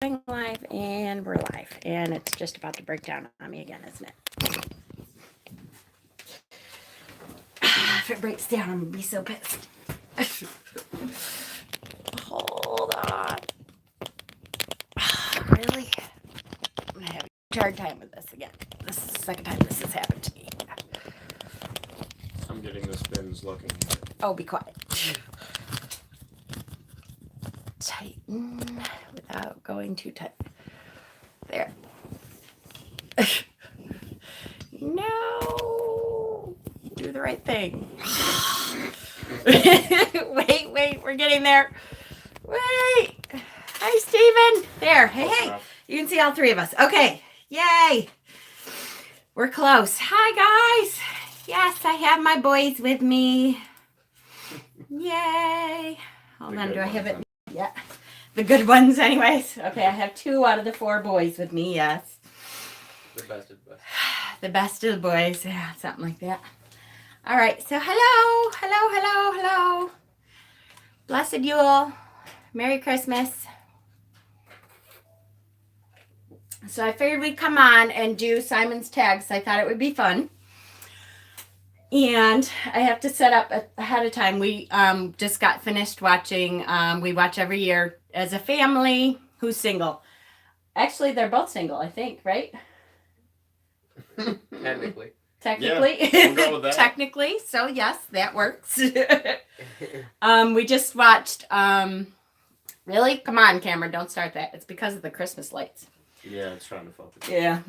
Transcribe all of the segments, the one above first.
Live, and we're live, and it's just about to break down on me again, isn't it? If it breaks down, I'm gonna be so pissed. Hold on. Really? I'm gonna have a hard time with this again. This is the second time this has happened to me. I'm getting the spins looking. Oh, be quiet. Tighten without going too tight. There. No. Do the right thing. Wait, we're getting there. Wait. Hi, Steven. There. Hey. You can see all three of us. Okay. Yay. We're close. Hi, guys. Yes, I have my boys with me. Yay. Hold on. Do I have it? Yeah. The good ones, anyways. Okay, I have 2 out of the 4 boys with me. Yes. The best of the best. The best of the boys. Yeah, something like that. All right. So, hello. Blessed Yule. Merry Christmas. So I figured we'd come on and do Simon's tags. I thought it would be fun. And I have to set up ahead of time. We just got finished watching. We watch every year as a family. Who's single? Actually, they're both single, I think, right? Technically. Technically. Yeah, we'll go with that. Technically. So, yes, that works. We just watched... really? Come on, Cameron. Don't start that. It's because of the Christmas lights. Yeah, it's trying to focus. Yeah.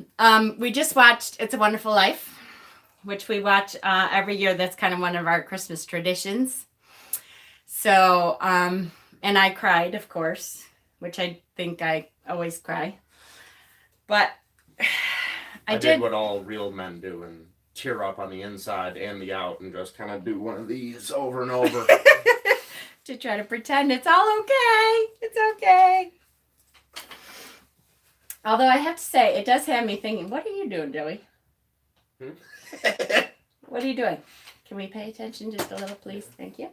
We just watched It's a Wonderful Life, which we watch every year. That's kind of one of our Christmas traditions. So, and I cried, of course, which I think I always cry. But I did what all real men do and tear up on the inside and the out and just kind of do one of these over and over. To try to pretend it's all okay. It's okay. Although I have to say, it does have me thinking, what are you doing, Joey? What are you doing? Can we pay attention just a little, please? Thank you.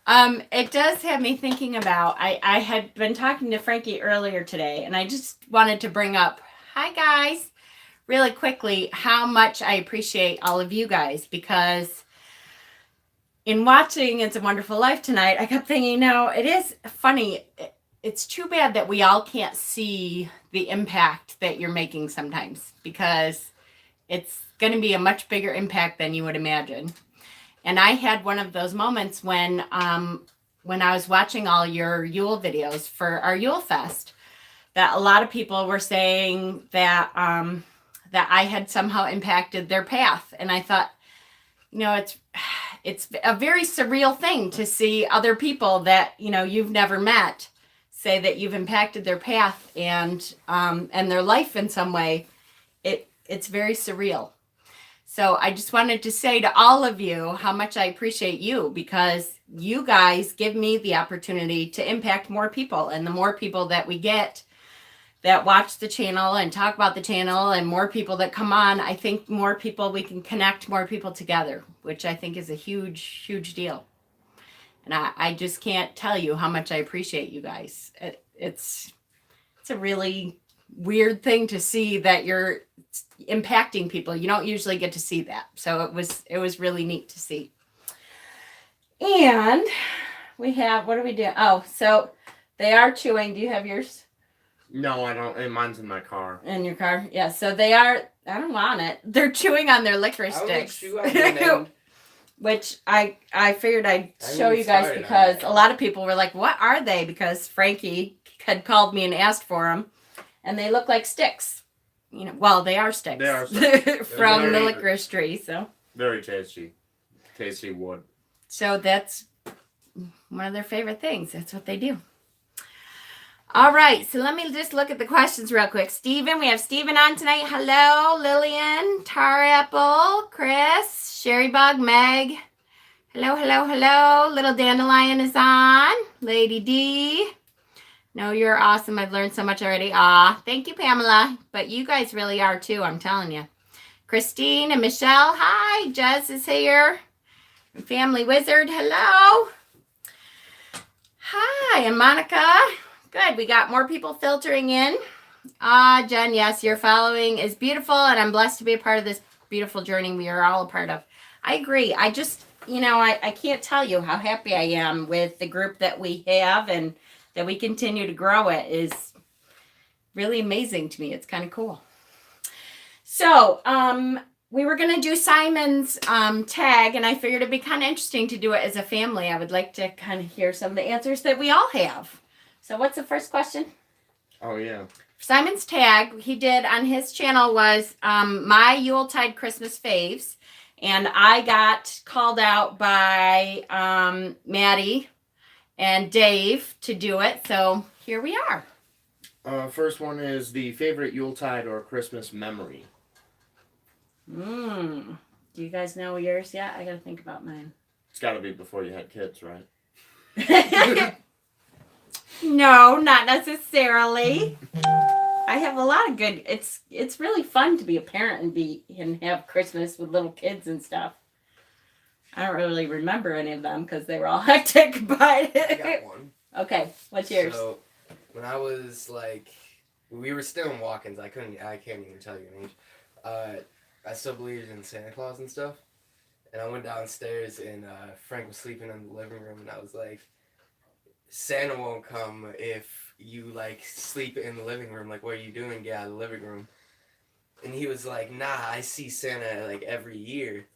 It does have me thinking about, I had been talking to Frankie earlier today, and I just wanted to bring up, hi guys, really quickly, how much I appreciate all of you guys, because in watching It's a Wonderful Life tonight, I kept thinking, it is funny. It's too bad that we all can't see the impact that you're making sometimes, because it's going to be a much bigger impact than you would imagine. And I had one of those moments when I was watching all your Yule videos for our Yule Fest, that a lot of people were saying that that I had somehow impacted their path. And I thought, it's a very surreal thing to see other people that, you've never met say that you've impacted their path and their life in some way. It's very surreal. So I just wanted to say to all of you how much I appreciate you, because you guys give me the opportunity to impact more people. And the more people that we get that watch the channel and talk about the channel, and more people that come on, I think more people, we can connect more people together, which I think is a huge, huge deal. And I just can't tell you how much I appreciate you guys. It's a really weird thing to see that you're impacting people. You don't usually get to see that. So it was really neat to see. And we have, what do we do? Oh, so they are chewing. Do you have yours? No, I don't. Mine's in my car. In your car? Yeah. So they are, I don't want it. They're chewing on their licorice sticks. Chew on one end. Which I figured I'd show you guys, because a lot of people were like, what are they? Because Frankie had called me and asked for them. And they look like sticks. Well, they are sticks. They are sticks. From the licorice tree, so. Very tasty. Tasty wood. So that's one of their favorite things. That's what they do. All right, so let me just look at the questions real quick. Steven, we have Steven on tonight. Hello, Lillian, Tar Apple, Chris, Sherry Bug, Meg. Hello. Little Dandelion is on. Lady D. No, you're awesome. I've learned so much already. Thank you, Pamela. But you guys really are too, I'm telling you. Christine and Michelle. Hi, Jess is here. Family Wizard. Hello. Hi, and Monica. Good. We got more people filtering in. Jen, yes, your following is beautiful, and I'm blessed to be a part of this beautiful journey we are all a part of. I agree. I just, I can't tell you how happy I am with the group that we have and that we continue to grow. It is really amazing to me. It's kind of cool. So, we were going to do Simon's tag, and I figured it'd be kind of interesting to do it as a family. I would like to kind of hear some of the answers that we all have. So what's the first question? Oh, yeah. Simon's tag he did on his channel was my Yuletide Christmas faves. And I got called out by Maddie and Dave to do it. So here we are. First one is the favorite Yuletide or Christmas memory. Do you guys know yours yet? I got to think about mine. It's got to be before you had kids, right? No, not necessarily. I have a lot of good. It's really fun to be a parent and have Christmas with little kids and stuff. I don't really remember any of them because they were all hectic. But I got one. Okay, what's yours? So when I was we were still in walk-ins. I can't even tell you an age. I still believed in Santa Claus and stuff, and I went downstairs and Frank was sleeping in the living room, and I was like, Santa won't come if you sleep in the living room. Like, what are you doing? Get out of the living room. And he was like, nah, I see Santa every year.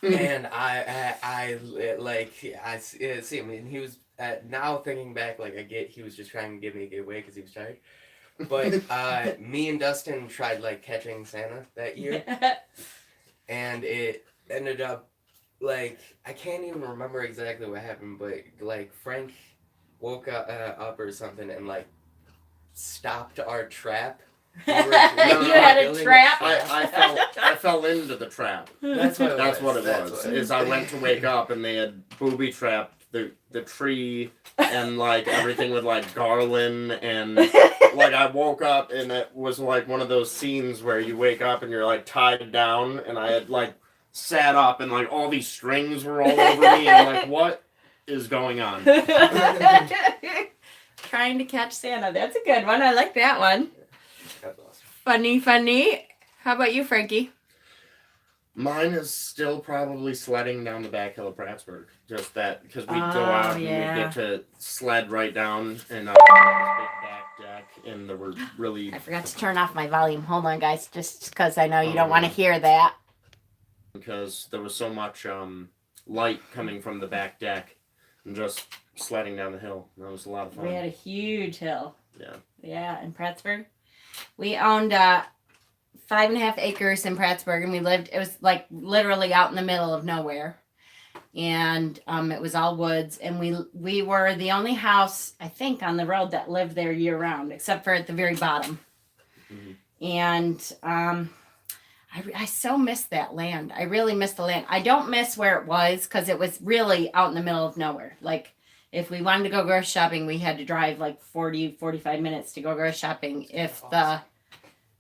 And I see him. And he was now thinking back, I get he was just trying to get me to get away because he was tired. But me and Dustin tried catching Santa that year, and it ended up. I can't even remember exactly what happened, but Frank woke up or something and stopped our trap. You had a trap? I fell into the trap. That's what it was. Is I went to wake up and they had booby trapped the tree and everything with garland and I woke up and it was one of those scenes where you wake up and you're tied down and I had sat up and all these strings were all over me and I'm what is going on? Trying to catch Santa. That's a good one. I like that one. That's awesome. Funny. How about you, Frankie? Mine is still probably sledding down the back hill of Prattsburg. Just that, because we go out and we get to sled right down and this big back deck and there were really... I forgot to turn off my volume. Hold on, guys, just because I know you don't want to hear that. Because there was so much light coming from the back deck and just sledding down the hill. That was a lot of fun. We had a huge hill. Yeah. Yeah, in Prattsburg. We owned 5.5 acres in Prattsburg, and it was literally out in the middle of nowhere. And it was all woods, and we were the only house, I think, on the road that lived there year round, except for at the very bottom. Mm-hmm. And I so miss that land. I really miss the land. I don't miss where it was because it was really out in the middle of nowhere. If we wanted to go grocery shopping, we had to drive 40, 45 minutes to go grocery shopping.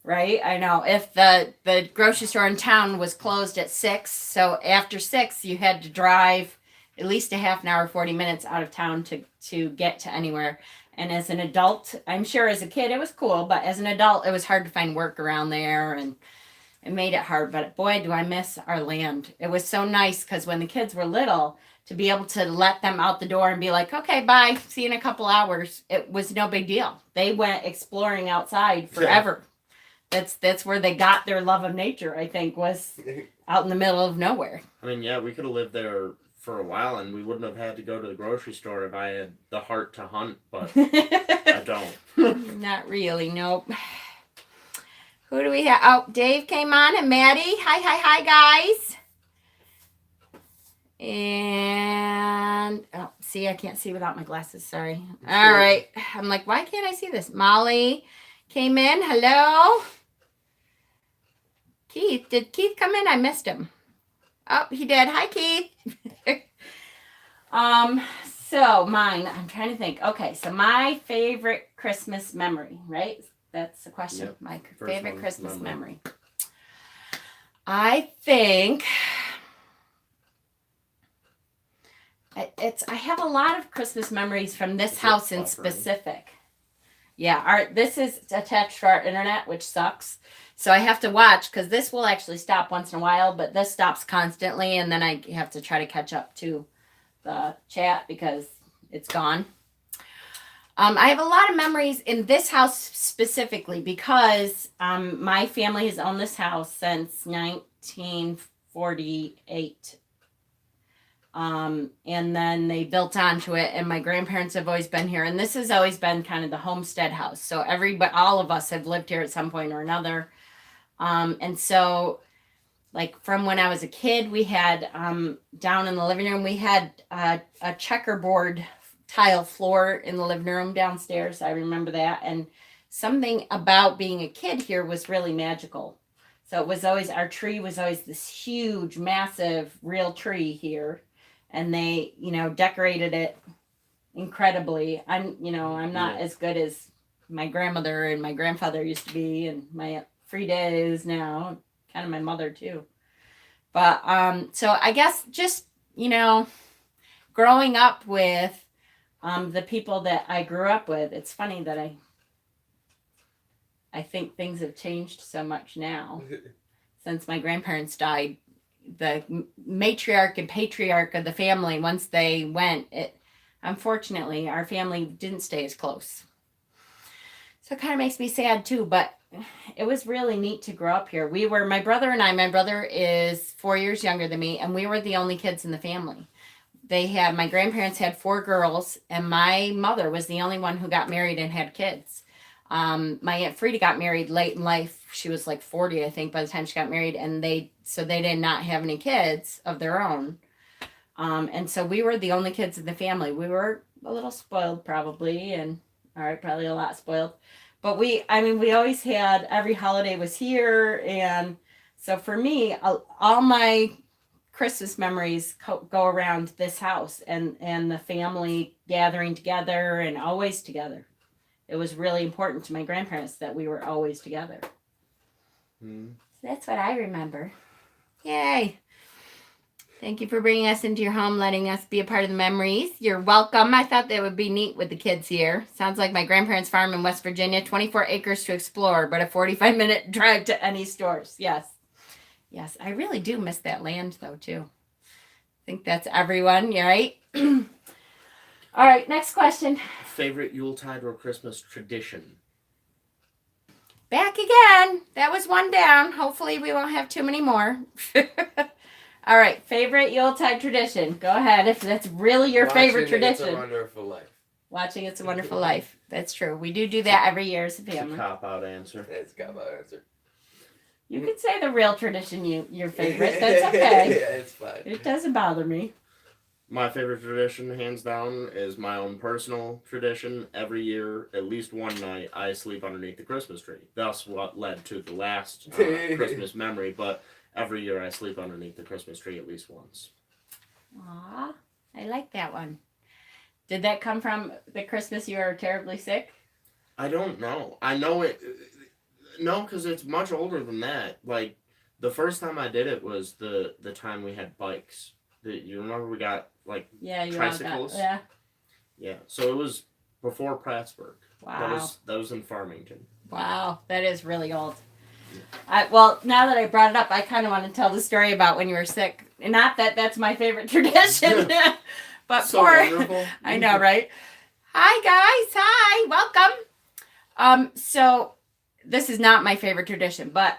Right? I know. If the grocery store in town was closed at 6, so after 6, you had to drive at least a half an hour, 40 minutes out of town to get to anywhere. And as an adult, I'm sure as a kid it was cool, but as an adult, it was hard to find work around there, and it made it hard. But boy, do I miss our land. It was so nice because when the kids were little, to be able to let them out the door and be like, okay, bye, see you in a couple hours, it was no big deal. They went exploring outside forever. Yeah. That's where they got their love of nature, I think, was out in the middle of nowhere. I mean, yeah, we could have lived there for a while and we wouldn't have had to go to the grocery store if I had the heart to hunt, but I don't. Not really, nope. Who do we have? Oh, Dave came on and Maddie. Hi, guys. And, see, I can't see without my glasses. Sorry. All right. I'm like, why can't I see this? Molly came in. Hello. Keith. Did Keith come in? I missed him. Oh, he did. Hi, Keith. So mine, I'm trying to think. Okay, so my favorite Christmas memory, right? That's the question. Yep. My favorite Christmas memory. I think I have a lot of Christmas memories from this Is it house in buffering? specific. Yeah, this is attached to our internet, which sucks. So I have to watch because this will actually stop once in a while, but this stops constantly, and then I have to try to catch up to the chat because it's gone. I have a lot of memories in this house specifically because my family has owned this house since 1948. And then they built onto it, and my grandparents have always been here, and this has always been kind of the homestead house. So all of us have lived here at some point or another. And so, like from when I was a kid, we had down in the living room, we had a checkerboard tile floor in the living room downstairs. I remember that, and something about being a kid here was really magical. So it was always, our tree was always this huge, massive, real tree here, and they, decorated it incredibly. I'm not as good as my grandmother and my grandfather used to be, and my Frida is now, kind of my mother too. But so I guess just growing up with the people that I grew up with, it's funny that I think things have changed so much now since my grandparents died. The matriarch and patriarch of the family, once they went, unfortunately our family didn't stay as close. So it kind of makes me sad too, but it was really neat to grow up here. My brother is 4 years younger than me, and we were the only kids in the family. My grandparents had 4 girls, and my mother was the only one who got married and had kids. My Aunt Frida got married late in life. She was like 40, I think, by the time she got married, and they did not have any kids of their own. And so we were the only kids in the family. We were a little spoiled probably, probably a lot spoiled. But we always had, every holiday was here, and so for me, all my Christmas memories go around this house and the family gathering together and always together. It was really important to my grandparents that we were always together. So that's what I remember. Yay. Thank you for bringing us into your home, letting us be a part of the memories. You're welcome. I thought that would be neat with the kids here. Sounds like my grandparents' farm in West Virginia, 24 acres to explore, but a 45-minute drive to any stores. Yes. Yes, I really do miss that land, though, too. I think that's everyone, you right? All right, next question. Favorite Yuletide or Christmas tradition? Back again. That was one down. Hopefully we won't have too many more. All right, favorite Yuletide tradition. Go ahead if that's really your favorite tradition. It's a Wonderful Life. Watching It's a Wonderful Life. That's true. We do that every year as a family. It's a cop-out answer. It's a cop-out answer. You can say the real tradition your favorite. That's okay. Yeah, it's fine. It doesn't bother me. My favorite tradition, hands down, is my own personal tradition. Every year, at least one night, I sleep underneath the Christmas tree. That's what led to the last Christmas memory, but every year I sleep underneath the Christmas tree at least once. Aw, I like that one. Did that come from the Christmas you were terribly sick? I don't know. I know it... No, because it's much older than that. Like, the first time I did it was the time we had bikes. You remember we got, like, tricycles? Yeah, so it was before Plattsburgh. Wow. That was in Farmington. Wow, that is really old. Well, now that I brought it up, I kind of want to tell the story about when you were sick. Not that that's my favorite tradition, but so wonderful. I know, right? Hi, guys. Hi, welcome. So this is not my favorite tradition, but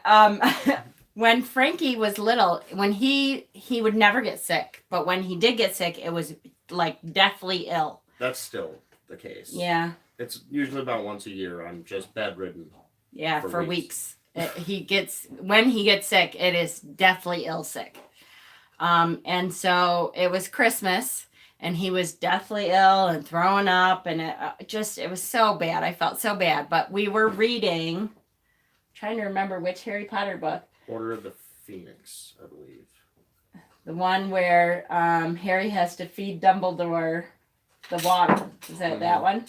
when Frankie was little, when he would never get sick, but when he did get sick, it was like deathly ill. That's still the case. Yeah. It's usually about once a year. I'm just bedridden. Yeah, for weeks. When he gets sick, it is deathly ill sick. And so it was Christmas, and he was deathly ill and throwing up, and it was so bad. I felt so bad. But we were reading, trying to remember which Harry Potter book. Order of the Phoenix, I believe. The one where Harry has to feed Dumbledore the water. Is that one?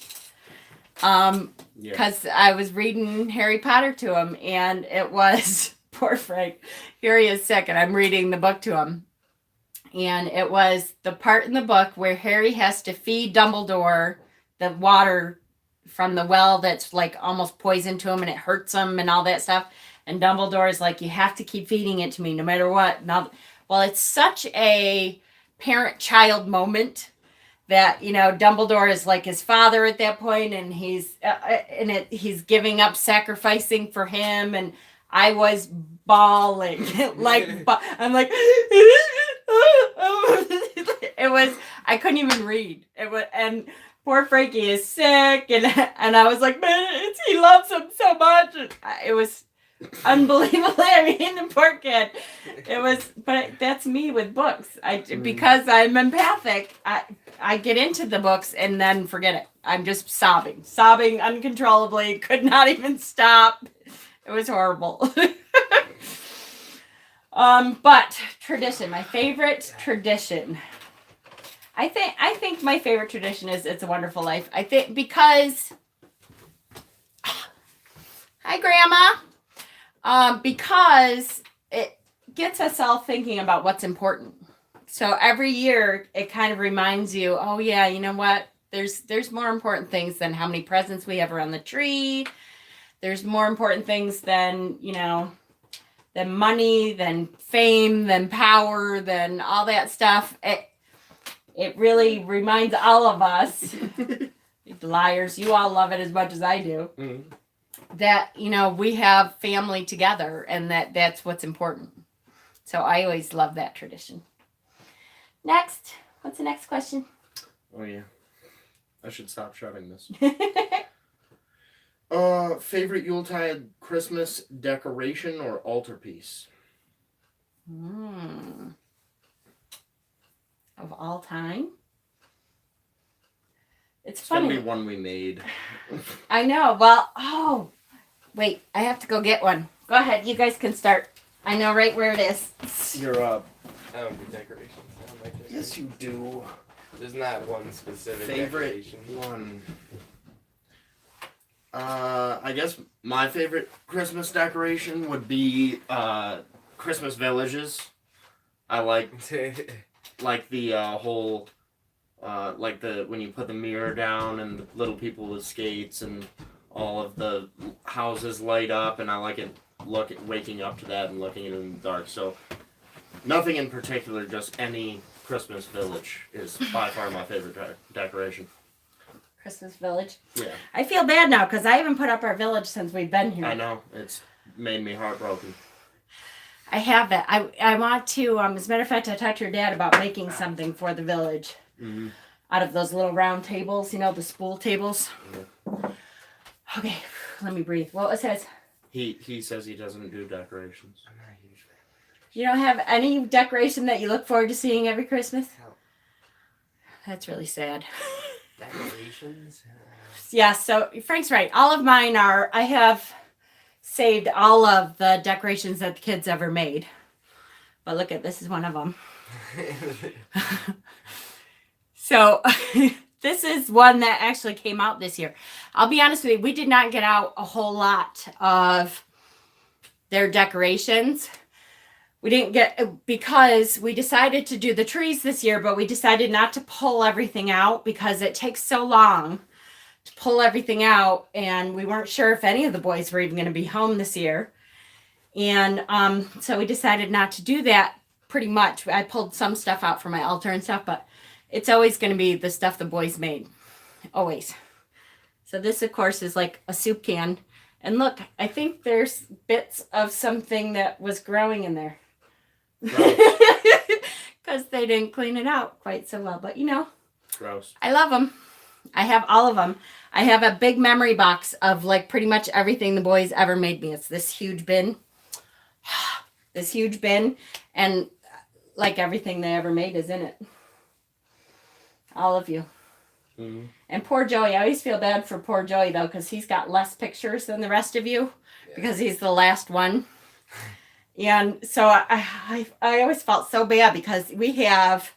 Because I was reading Harry Potter to him, and it was, poor Frank, here he is sick, and I'm reading the book to him. And it was the part in the book where Harry has to feed Dumbledore the water from the well that's like almost poison to him and it hurts him and all that stuff. And Dumbledore is like, you have to keep feeding it to me no matter what. Now, well, it's such a parent-child moment that, you know, Dumbledore is like his father at that point, and he's he's giving up, sacrificing for him, and I was bawling. I'm like, it was, I couldn't even read. It was, and poor Frankie is sick, and I was like, man, he loves him so much. It was unbelievable. I mean, the poor kid. It was, but that's me with books. Because I'm empathic. I get into the books and then forget it. I'm just sobbing uncontrollably. Could not even stop. It was horrible. But tradition, my favorite tradition. I think my favorite tradition is It's a Wonderful Life. I think because, hi Grandma, because it gets us all thinking about what's important. So every year it kind of reminds you, oh yeah, you know what? There's more important things than how many presents we have around the tree. There's more important things than, you know, than money, than fame, than power, than all that stuff. It really reminds all of us, liars, you all love it as much as I do, that, you know, we have family together and that's what's important. So I always love that tradition. Next. What's the next question? Oh, yeah. I should stop shouting this. Favorite Yuletide Christmas decoration or altarpiece? Of all time? It's gonna funny. be one we made. I know. Well, wait. I have to go get one. Go ahead. You guys can start. I know right where it is. You're up. I don't do decorations. I don't like decorations. Yes, you do. There's not one specific Favorite decoration. one. I guess my favorite Christmas decoration would be Christmas villages. I like the whole like the when you put the mirror down and the little people with skates and all of the houses light up, and I like it waking up to that and looking at it in the dark. So nothing in particular, just any Christmas village is by far my favorite decoration. Christmas village. Yeah. I feel bad now because I haven't put up our village since we've been here. I know. It's made me heartbroken. I have it. I want to, as a matter of fact, I talked to your dad about making something for the village. Mm-hmm. Out of those little round tables, you know, the spool tables. Yeah. Okay, let me breathe. What was his? He says he doesn't do decorations. I'm not a huge fan. You don't have any decoration that you look forward to seeing every Christmas? Hell, That's really sad. decorations? Yeah, so Frank's right. All of mine are, I have saved all of the decorations that the kids ever made. But look at, this is one of them. So this is one that actually came out this year. I'll be honest with you, we did not get out a whole lot of their decorations. We didn't get, because we decided to do the trees this year, but we decided not to pull everything out because it takes so long to pull everything out, and we weren't sure if any of the boys were even going to be home this year. And so we decided not to do that pretty much. I pulled some stuff out for my altar and stuff, but it's always going to be the stuff the boys made. Always. So this, of course, is like a soup can. And look, I think there's bits of something that was growing in there. Because they didn't clean it out quite so well. But, you know, Gross. I love them. I have all of them. I have a big memory box of like pretty much everything the boys ever made me. It's this huge bin. This huge bin. And like everything they ever made is in it. All of you. Mm-hmm. And poor Joey. I always feel bad for poor Joey, though, because he's got less pictures than the rest of you. Yeah. Because he's the last one. And so I always felt so bad because we have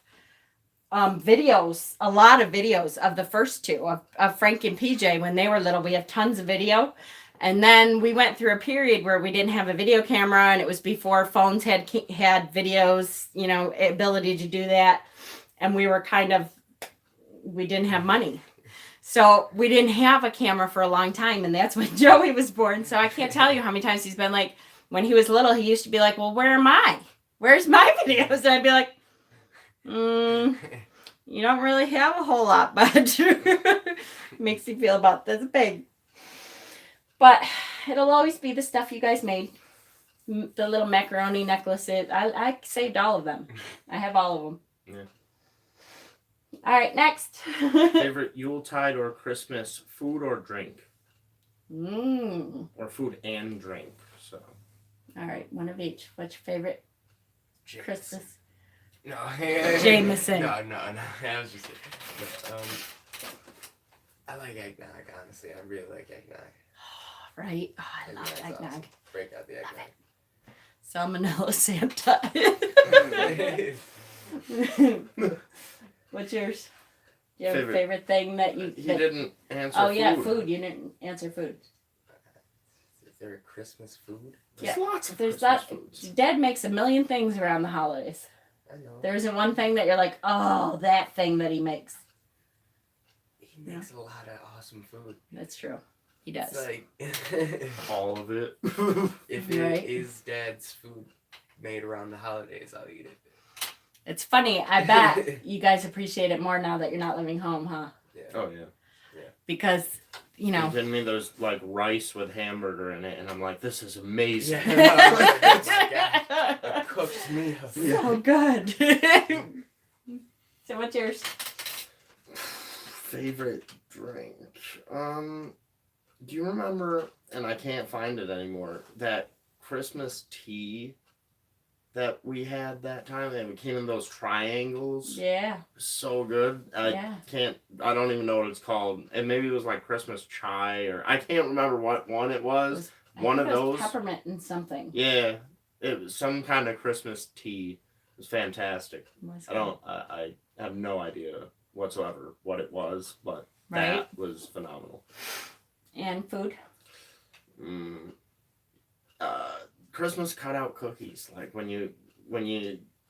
videos, a lot of videos of the first two, of Frank and PJ when they were little. We have tons of video And then we went through a period where we didn't have a video camera, and it was before phones had videos, you know, ability to do that. And we didn't have money. So we didn't have a camera for a long time, and that's when Joey was born. So I can't tell you how many times he's been like, when he was little, he used to be like, well, where am I? Where's my videos? And I'd be like, you don't really have a whole lot, bud. Makes you feel about this big. But it'll always be the stuff you guys made. The little macaroni necklaces. I saved all of them. I have all of them. Yeah. All right, next. Favorite Yuletide or Christmas food or drink? Or food and drink. So. All right, one of each. What's your favorite Jameson. Christmas? No. Jameson. No. I was just I like eggnog, honestly. I really like eggnog. Right? Oh, I love eggnog. Awesome. Break out the eggnog. Salmonella Santa. What's yours? Do you have a favorite thing that you... He didn't answer Oh, food. yeah, food. You didn't answer food. Is there a Christmas food? There's lots of There's Christmas that. foods. Dad makes a million things around the holidays. I know. There isn't one thing that you're like, oh, that thing that he makes. He makes a lot of awesome food. That's true. He does. It's like... All of it. If Right. it is Dad's food made around the holidays, I'll eat it. It's funny. I bet you guys appreciate it more now that you're not living home, huh? Yeah. Oh, yeah. Because, you know. You kidding me? There's like rice with hamburger in it, and I'm like, this is amazing. Yeah. Cooked meal. So good. So what's yours? Favorite drink? Do you remember, and I can't find it anymore, that Christmas tea that we had that time? And it came in those triangles. Yeah. So good. I don't even know what it's called. And maybe it was like Christmas chai, or I can't remember what one it was. One of those. Peppermint and something. Yeah. It was some kind of Christmas tea. It was fantastic. I have no idea whatsoever what it was, but that was phenomenal. And food? Christmas cutout cookies, like when you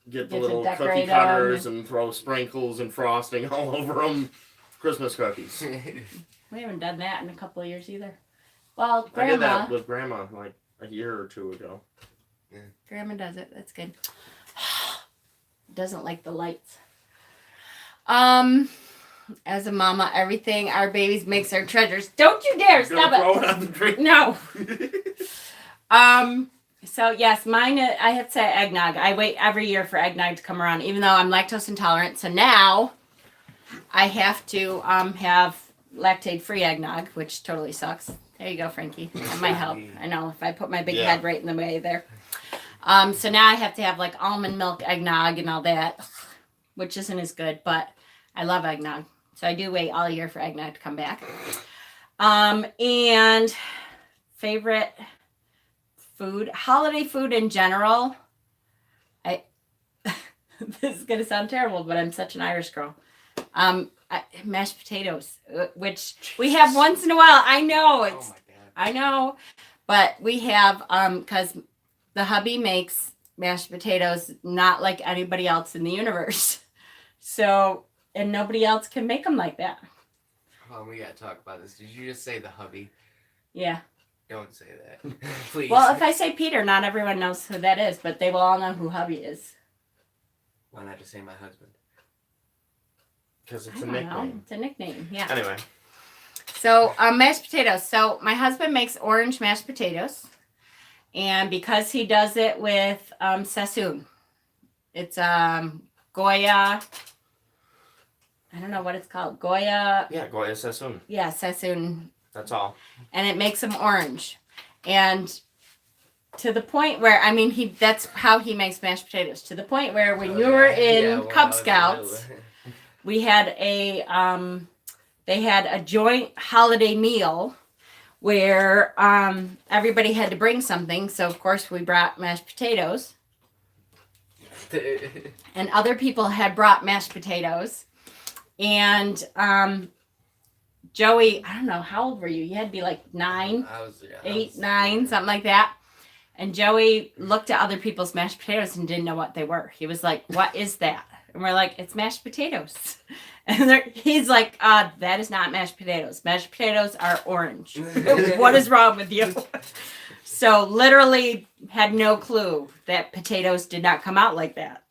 get the You little have to cookie decorate cutters 'em. and throw sprinkles and frosting all over them. Christmas cookies. We haven't done that in a couple of years either. Well, I did that Grandma. with Grandma like a year or two ago. Grandma does it. That's good. Doesn't like the lights. As a mama, everything our babies makes our treasures. Don't you dare stop Throw it. it on the drink. No. So yes, mine. I have to say eggnog. I wait every year for eggnog to come around, even though I'm lactose intolerant. So now I have to have lactate-free eggnog, which totally sucks. There you go, Frankie. That might help. I know if I put my big head right in the way there. So now I have to have like almond milk eggnog and all that, which isn't as good, but I love eggnog. So I do wait all year for eggnog to come back. And favorite food, holiday food in general. This is going to sound terrible, but I'm such an Irish girl. Mashed potatoes, which we have once in a while. I know it's, Oh my God. I know, but we have, because the hubby makes mashed potatoes not like anybody else in the universe. So, and nobody else can make them like that. Hold on, we gotta talk about this. Did you just say the hubby? Yeah. Don't say that. Please. Well, if I say Peter, not everyone knows who that is, but they will all know who hubby is. Why not just say my husband? Because it's I a don't know. nickname. It's a nickname, yeah. Anyway. So, mashed potatoes. So, my husband makes orange mashed potatoes. And because he does it with Sassoon, it's Goya. I don't know what it's called. Goya. Yeah, Goya Sassoon. Yeah, Sassoon. That's all. And it makes them orange. And to the point where, I mean, that's how he makes mashed potatoes. To the point where when you were in Cub Scouts, we had they had a joint holiday meal where everybody had to bring something. So, of course, we brought mashed potatoes. And other people had brought mashed potatoes. And Joey, I don't know, how old were you? You had to be like 9, I was 8, 9, something like that. And Joey looked at other people's mashed potatoes and didn't know what they were. He was like, "What is that?" And we're like, "It's mashed potatoes." And he's like, "That is not mashed potatoes. Mashed potatoes are orange. What is wrong with you?" So literally had no clue that potatoes did not come out like that.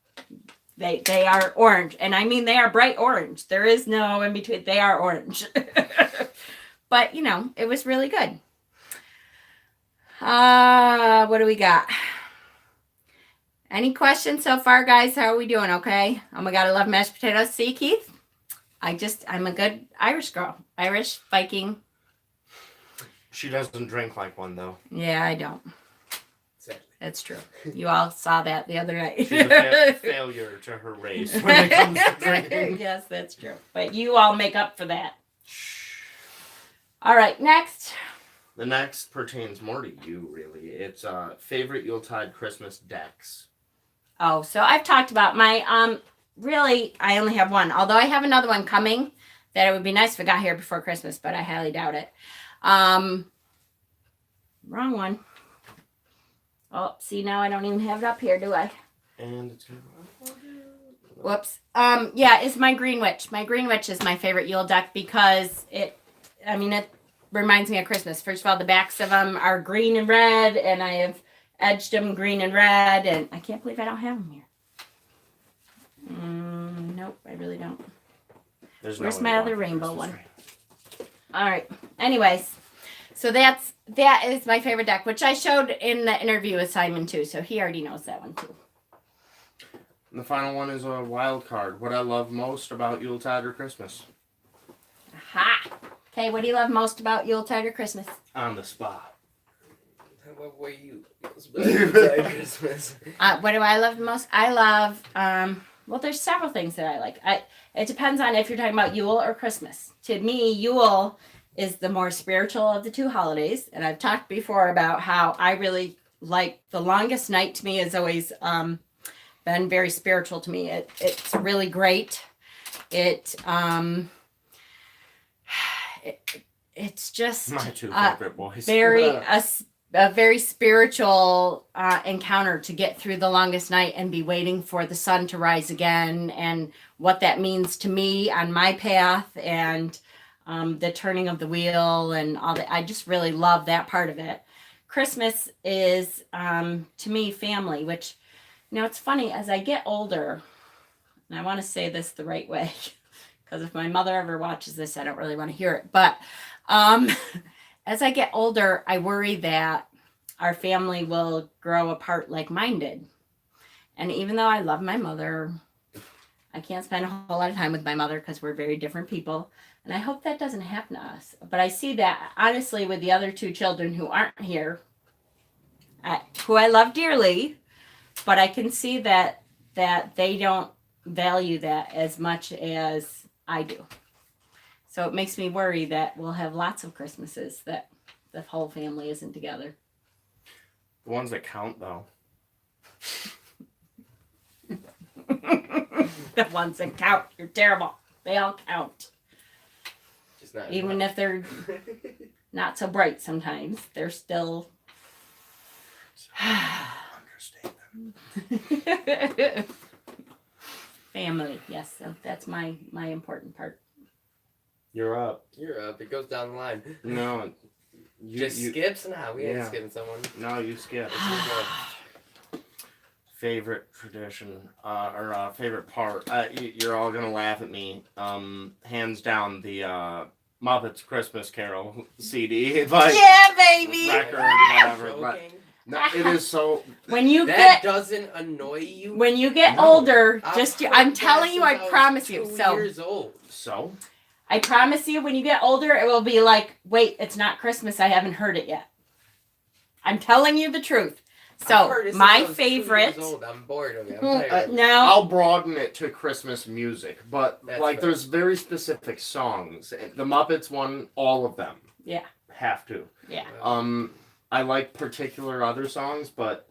They are orange. And I mean, they are bright orange. There is no in between. They are orange. But, you know, it was really good. What do we got? Any questions so far, guys? How are we doing? Okay. Oh my God, I love mashed potatoes. See, Keith? I'm a good Irish girl. Irish, Viking. She doesn't drink like one, though. Yeah, I don't. Exactly. That's true. You all saw that the other night. She's a failure to her race when it comes to drinking. Yes, that's true. But you all make up for that. All right, next. The next pertains more to you, really. It's favorite Yuletide Christmas decks. Oh, so I've talked about my really I only have one. Although I have another one coming that it would be nice if it got here before Christmas, but I highly doubt it. Wrong one. Oh, see, now I don't even have it up here, do I? And it's gonna Whoops. Yeah, it's my Green Witch. My Green Witch is my favorite Yule deck because it reminds me of Christmas. First of all, the backs of them are green and red, and I have edged them green and red, and I can't believe I don't have them here. Nope, I really don't. Where's my other rainbow one? All right. Anyways, so that is my favorite deck, which I showed in the interview with Simon too. So he already knows that one too. And the final one is a wild card. What I love most about Yuletide or Christmas. Aha. Okay, what do you love most about Yuletide or Christmas? On the spot. What were you? Christmas. What do I love most? I love well, there's several things that I like. It depends on if you're talking about Yule or Christmas. To me, Yule is the more spiritual of the two holidays, and I've talked before about how I really like the longest night. To me, has always been very spiritual to me. It's really great. It's just My two favorite boys. a very spiritual encounter to get through the longest night and be waiting for the sun to rise again, and what that means to me on my path, and the turning of the wheel and all that. I just really love that part of it. Christmas is to me family, which, you know, it's funny as I get older, and I want to say this the right way because if my mother ever watches this, I don't really want to hear it, but as I get older, I worry that our family will grow apart like mine did. And even though I love my mother, I can't spend a whole lot of time with my mother because we're very different people. And I hope that doesn't happen to us. But I see that, honestly, with the other two children who aren't here, who I love dearly, but I can see that they don't value that as much as I do. So it makes me worry that we'll have lots of Christmases that the whole family isn't together. The ones that count, though. The ones that count. You're terrible. They all count. Just not Even if they're not so bright sometimes, they're still... Understand. Family, yes. So that's my important part. You're up. You're up. It goes down the line. No. You Skips? Nah, we ain't Yeah. skipping someone. No, you skip. Favorite tradition or favorite part. You're all gonna laugh at me. Hands down, the Muppets Christmas Carol CD. But Yeah, baby! record, whatever. But Joking? no, it is so. When you That get doesn't annoy you? when you get No. older, I've just heard I'm that telling you, I since was promise you. 2 So years old. So. I promise you, when you get older, it will be like, wait, it's not Christmas. I haven't heard it yet. I'm telling you the truth. I've So heard it since I my was 2 favorite. years old. I'm bored of it. I'm tired. No. I'll broaden it to Christmas music, but That's like fair. there's very specific songs. The Muppets one, all of them. Yeah. Have to. Yeah. I like particular other songs, but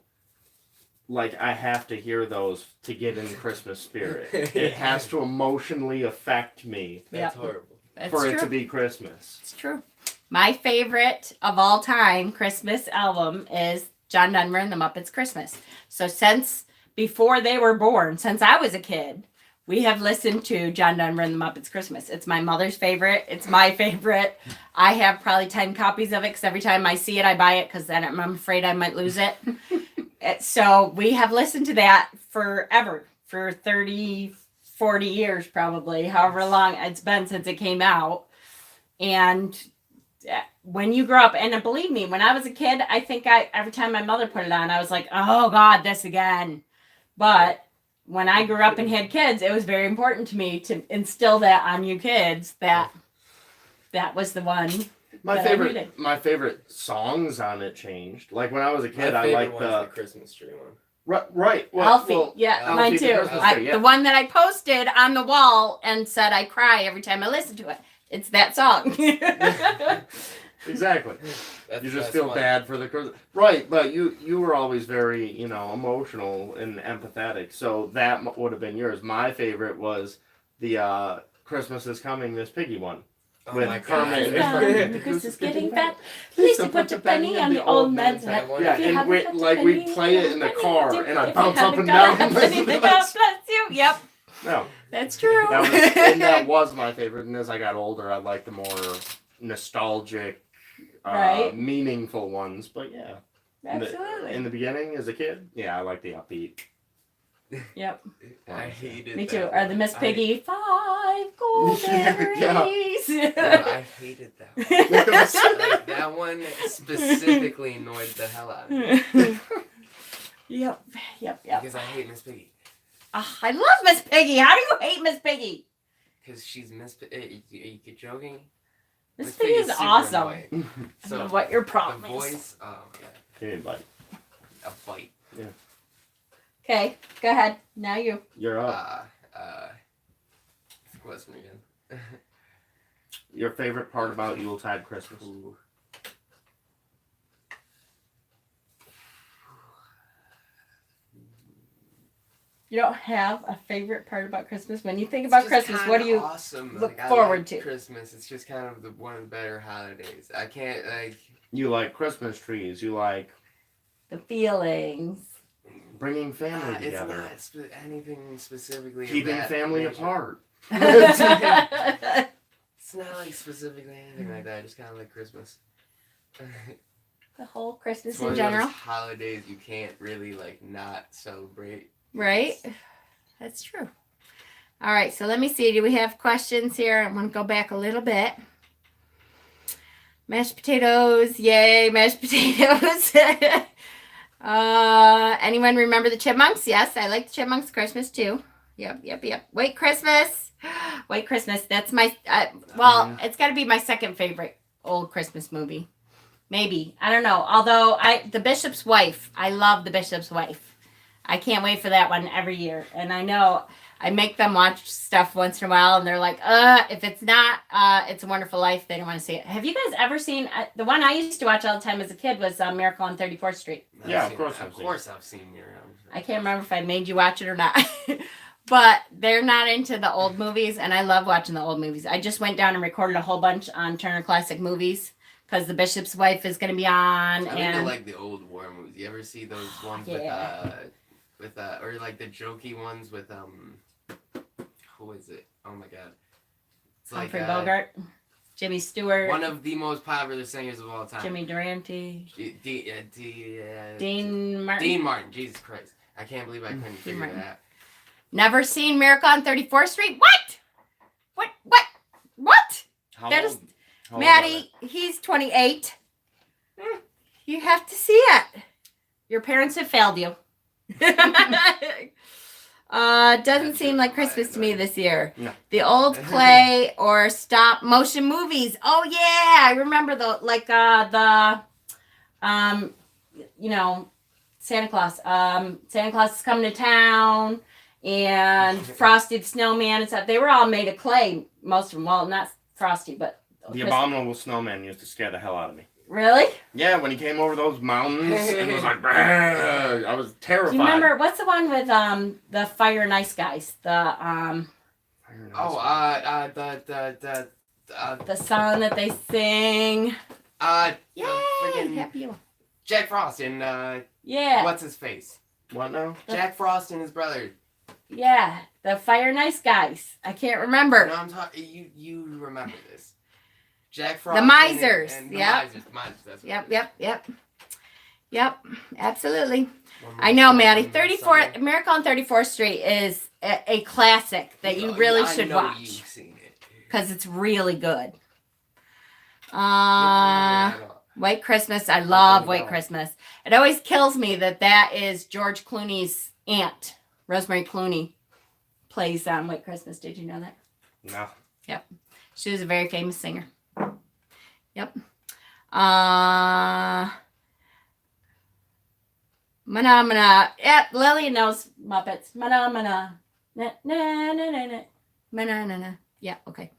like I have to hear those to get in Christmas spirit. It has to emotionally affect me. That's Yeah. horrible. That's for true. it to be Christmas. It's true. My favorite of all time Christmas album is John Denver and the Muppets Christmas. So since before they were born, since I was a kid, we have listened to John Denver and the Muppets Christmas. It's my mother's favorite. It's my favorite. I have probably 10 copies of it because every time I see it, I buy it because then I'm afraid I might lose it. So we have listened to that forever, for 30, 40 years probably, however long it's been since it came out. And when you grow up, and believe me, when I was a kid, I think every time my mother put it on, I was like, oh God, this again. But when I grew up and had kids, it was very important to me to instill that on you kids, that was the one. My that I favorite, needed. my favorite songs on it changed. Like when I was a My kid, I favorite liked one's the Christmas tree one. Right. Alfie, Well, yeah, Alfie mine the too. Christmas tree, yeah. The one that I posted on the wall and said I cry every time I listen to it. It's that song. exactly. That's You the just best feel one. bad for the Christmas. Right, but you were always very, emotional and empathetic. So that would have been yours. My favorite was the Christmas is Coming, Miss Piggy one. Oh With my Kermit God. and The goose is getting fat. Please to put a penny on the old man's head. That Yeah, If you and haven't put a like penny we'd play it in the penny car, dip, and I if you bounce up haven't and got down. a penny, then God bless you. Yep, No, that's true. that was my favorite. And as I got older, I liked the more nostalgic, Right. meaningful ones. But yeah, Absolutely. in the beginning, as a kid, yeah, I like the upbeat. Yep. I hated Me that too. Or one. the Miss Piggy 5 golden Yeah. rays. I hated that one. Like, that one specifically annoyed the hell out of me. Yep. Because I hate Miss Piggy. I love Miss Piggy. How do you hate Miss Piggy? Because she's Miss Piggy. Are you joking? Miss Piggy is super awesome. annoying. I don't So, know what your the problem is. voice, oh my god. Anybody. A bite. Okay, go ahead. Now you. You're up. What's me again? Your favorite part about Yuletide Christmas? Ooh. You don't have a favorite part about Christmas? When you think about It's just Christmas, what do kinda you awesome. look I forward like to? Christmas. It's just kind of one of the better holidays. I can't like. You like Christmas trees. You like the feelings? bringing family It's together. not anything specifically. of Keeping that family nature. apart. It's not like specifically anything like that. I just kind of like Christmas. The whole Christmas It's one in of those general, holidays you can't really like not celebrate. right? That's true. All right, so let me see. Do we have questions here? I want to go back a little bit. Mashed potatoes, yay! Mashed potatoes. Anyone remember the Chipmunks? Yes, I like the Chipmunks Christmas too. Yep. White Christmas. White Christmas. That's my. It's got to be my second favorite old Christmas movie. Maybe, I don't know. Although The Bishop's Wife. I love The Bishop's Wife. I can't wait for that one every year. And I know I make them watch stuff once in a while, and they're like, if it's not It's a Wonderful Life, they don't want to see it. Have you guys ever seen the one I used to watch all the time as a kid was Miracle on 34th Street? Yeah, of course I've seen Miriam. I can't remember if I made you watch it or not. But they're not into the old movies, and I love watching the old movies. I just went down and recorded a whole bunch on Turner Classic Movies because The Bishop's Wife is going to be on. I think I like the old war movies. You ever see those ones Yeah. with or like the jokey ones with who is it? Oh my god. It's Humphrey Bogart, Jimmy Stewart, one of the most popular singers of all time. Jimmy Durante, Dean Martin. Dean Martin. Jesus Christ. I can't believe I couldn't figure Martin. that out. Never seen Miracle on 34th Street? What? How That old- is- how old Maddie, he's 28. You have to see it. Your parents have failed you. Doesn't seem like Christmas to me this year. No. The old play or stop motion movies. Oh yeah, I remember Santa Claus. Santa Claus is coming to town, and Frosty the Snowman and stuff. They were all made of clay. Most of them. Well, not Frosty, but The Abominable Snowman used to scare the hell out of me. Really? Yeah, when he came over those mountains and was like, "Brrr," I was terrified. Do you remember what's the one with the Fire and Ice guys? The The song that they sing. Yay! Freaking Happy Yule. Jack Frost and Yeah. what's his face? What now? Jack Frost and his brother. Yeah. The Fire Nice Guys. I can't remember. No, I'm talking. You remember this? Jack Frost. The Misers. And the Yep. Misers. The Misers. That's what Yep, it is. yep, yep. Yep, absolutely. One I more know, song Maddie. from the 34th, summer. Miracle on 34th Street is a classic that you No, really I should know watch You've seen it. because it's really good. No, White Christmas. I love Oh, White no. Christmas. It always kills me that is George Clooney's aunt. Rosemary Clooney plays on White Christmas. Did you know that? No. She was a very famous singer. Yep. Mana. Yep, Lillian knows Muppets. Mana. Na na na na na. Mana. Yeah, okay.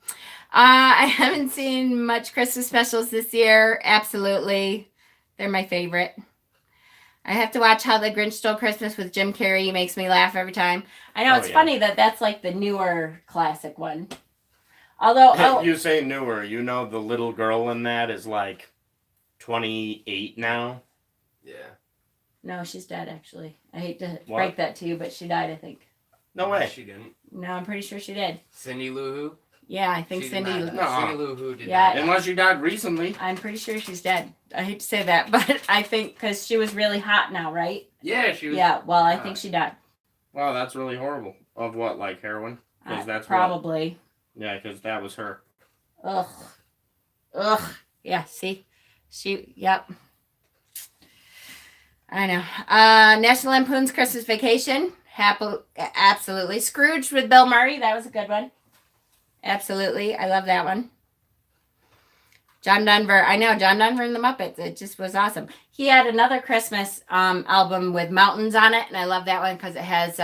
I haven't seen much Christmas specials this year. Absolutely. They're my favorite. I have to watch How the Grinch Stole Christmas with Jim Carrey. He makes me laugh every time. I know, Oh, it's yeah. funny that that's like the newer classic one. Although, You say newer. You know the little girl in that is like 28 now. Yeah. no, she's dead, actually. I hate to What? break that to you, but she died, I think. No way. She didn't. No, I'm pretty sure she did. Cindy Lou Who? Yeah, I think She did Cindy. not die. No. Cindy Lou Who did Yeah. not die. Unless you died recently. I'm pretty sure she's dead. I hate to say that, but I think because she was really hot now, right? Yeah, she was. Yeah, well, I think she died. Wow, that's really horrible. Of what, like heroin? Because that's probably. What, yeah, because that was her. Ugh. Yeah, see? Yep. I know. National Lampoon's Christmas Vacation. Absolutely. Scrooge with Bill Murray. That was a good one. Absolutely. I love that one. John Denver. I know, John Denver and the Muppets. It just was awesome. He had another Christmas album with mountains on it, and I love that one because it has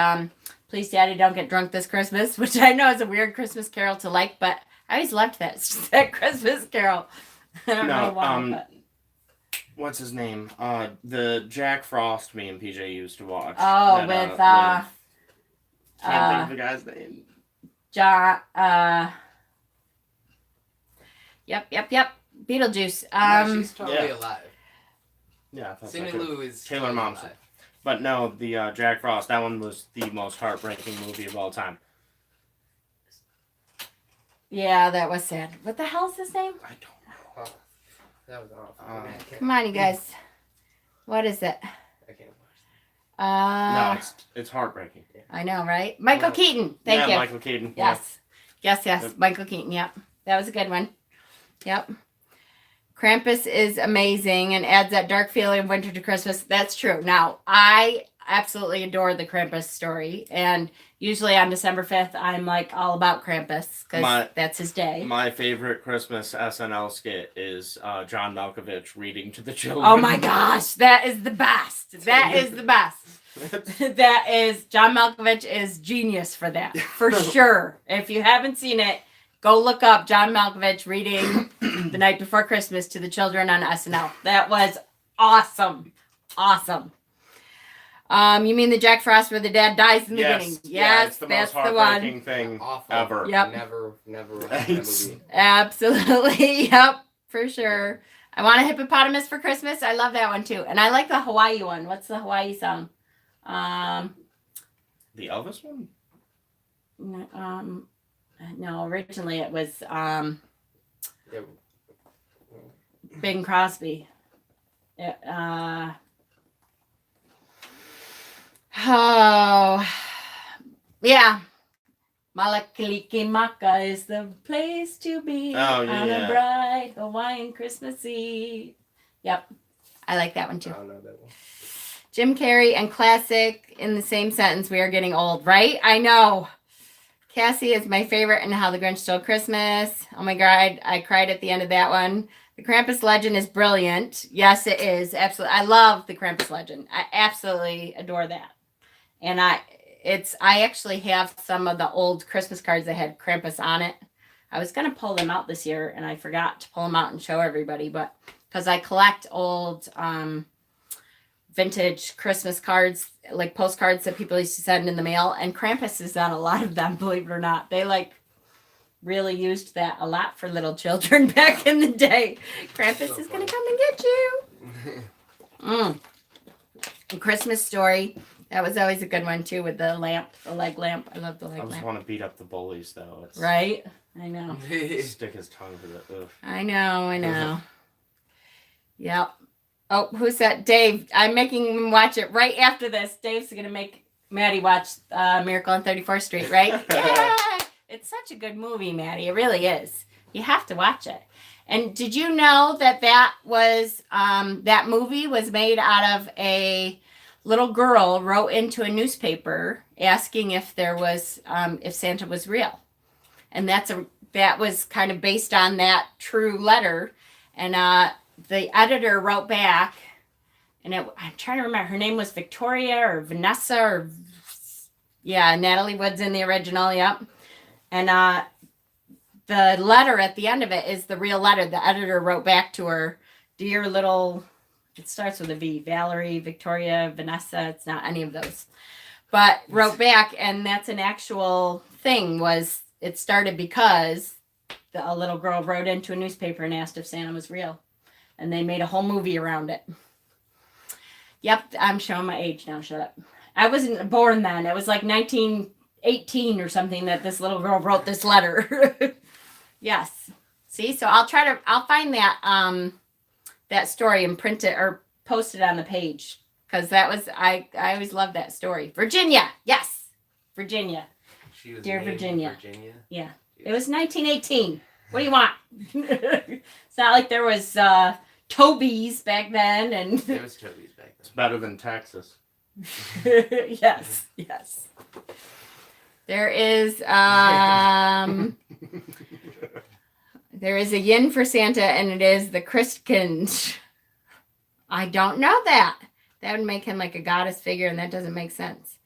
Please Daddy Don't Get Drunk This Christmas, which I know is a weird Christmas carol to like, but I always loved that Christmas carol. I don't know why, but... What's his name? The Jack Frost me and PJ used to watch. Oh, Can't think of the guy's name. John, Yep. Beetlejuice. No, she's totally yeah. alive. Yeah, I thought Cindy so, too. Lou is Taylor totally Momsen. alive. But no, the Jack Frost, that one was the most heartbreaking movie of all time. Yeah, that was sad. What the hell is his name? I don't know. Oh, that was awful. I can't, Come on, you guys. What is it? I can't watch No, it's heartbreaking. I know, right? Michael Oh. Keaton. Thank you. Michael Keaton. Yes. Yes. Yep. Michael Keaton. Yep. That was a good one. Yep. Krampus is amazing and adds that dark feeling of winter to Christmas. That's true. Now, I absolutely adore the Krampus story. And usually on December 5th, I'm like all about Krampus because that's his day. My favorite Christmas SNL skit is John Malkovich reading to the children. Oh my gosh. That is the best. That is the best. That is, John Malkovich is genius for that. For sure. If you haven't seen it, go look up John Malkovich reading The Night Before Christmas to the children on SNL. That was awesome. Awesome. You mean the Jack Frost where the dad dies in the beginning? Yeah, Yes, it's the that's most the one. heartbreaking thing Awful. ever. Yep. Never watched that movie. Absolutely. Yep, for sure. I Want a Hippopotamus for Christmas. I love that one too. And I like the Hawaii one. What's the Hawaii song? The Elvis one? No, originally it was Yeah. Bing Crosby. Yeah. Malakalikimaka is the place to be Oh, yeah, on yeah. a bright Hawaiian Christmas Eve. Yep. I like that one I too. don't know that one. Jim Carrey and classic in the same sentence. We are getting old, right? I know. Cassie is my favorite and How the Grinch Stole Christmas. Oh my God, I cried at the end of that one. The Krampus legend is brilliant. Yes, it is. Absolutely. I love the Krampus legend. I absolutely adore that. And I actually have some of the old Christmas cards that had Krampus on it. I was going to pull them out this year and I forgot to pull them out and show everybody, but because I collect old vintage Christmas cards, like postcards that people used to send in the mail, and Krampus is on a lot of them, believe it or not. They really used that a lot for little children back in the day. Krampus So is going funny. to come and get you. A Christmas Story. That was always a good one too, with the lamp, the leg lamp. I love the I leg just lamp. want to beat up the bullies though. It's, Right? I know. Stick his tongue to the. Ugh. I know. Yep. Oh, who's that? Dave. I'm making him watch it right after this. Dave's going to make Maddie watch Miracle on 34th Street, right? Yeah! It's such a good movie, Maddie. It really is. You have to watch it. And did you know that was that movie was made out of a little girl wrote into a newspaper asking if there was if Santa was real, and that was kind of based on that true letter, and the editor wrote back, and I'm trying to remember, her name was Victoria or Vanessa or Natalie Wood's in the original, yep, and the letter at the end of it is the real letter. The editor wrote back to her, dear little, it starts with a V, Valerie, Victoria, Vanessa, it's not any of those, but wrote back, and that's an actual thing. It started because a little girl wrote into a newspaper and asked if Santa was real, and they made a whole movie around it. Yep, I'm showing my age now, shut up. I wasn't born then. It was like 1918 or something that this little girl wrote this letter. Yes. See, so I'll find that story and print it or post it on the page, because that was I always loved that story. Virginia, yes, Virginia. She was Dear named Virginia. Yeah. It was 1918. What do you want? It's not like there was Toby's back then, and There was Toby's back It's better than Texas. yes. There is there is a yin for Santa, and it is the Christkind. I don't know that. That would make him like a goddess figure, and that doesn't make sense.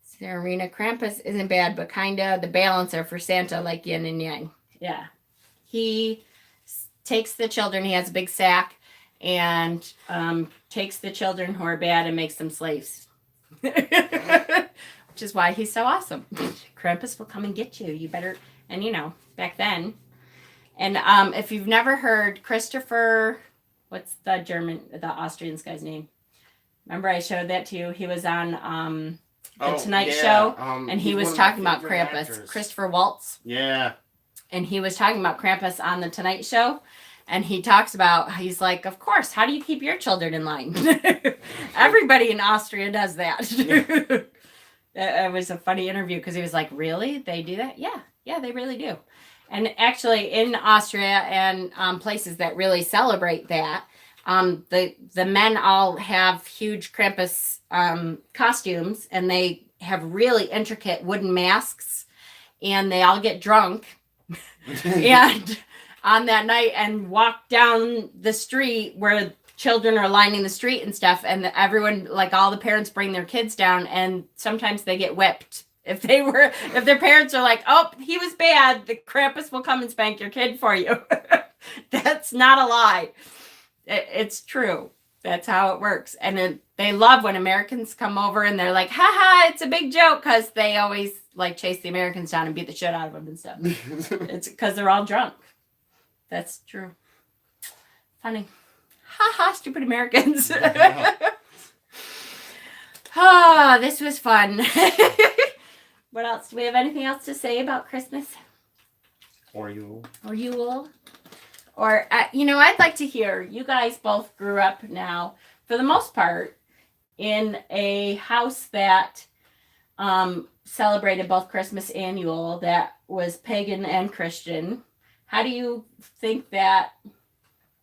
Serena, Krampus isn't bad, but kinda the balancer for Santa, like yin and yang. Yeah. He takes the children, he has a big sack, and takes the children who are bad and makes them slaves. Which is why he's so awesome. Krampus will come and get you. You better, and back then. And if you've never heard Christopher, what's the Austrian guy's name? Remember I showed that to you? He was on the Tonight Show, and he was talking about Krampus. Christopher Waltz. Yeah. And he was talking about Krampus on the Tonight Show. And he talks about, he's like, of course, how do you keep your children in line? Everybody in Austria does that. It was a funny interview because he was like, really? They do that? Yeah, they really do. And actually in Austria and places that really celebrate that, the men all have huge Krampus costumes, and they have really intricate wooden masks, and they all get drunk and on that night and walk down the street where children are lining the street and stuff, and everyone, like all the parents, bring their kids down, and sometimes they get whipped. If their parents are like, oh, he was bad, the Krampus will come and spank your kid for you. That's not a lie. It's true. That's how it works. And they love when Americans come over and they're like, haha, it's a big joke, because they always like chase the Americans down and beat the shit out of them and stuff. It's because they're all drunk. That's true. Funny. Haha, stupid Americans. This was fun. What else? Do we have anything else to say about Christmas? Or you. Or Yule? Or, I'd like to hear, you guys both grew up now, for the most part, in a house that celebrated both Christmas and Yule, that was pagan and Christian. How do you think that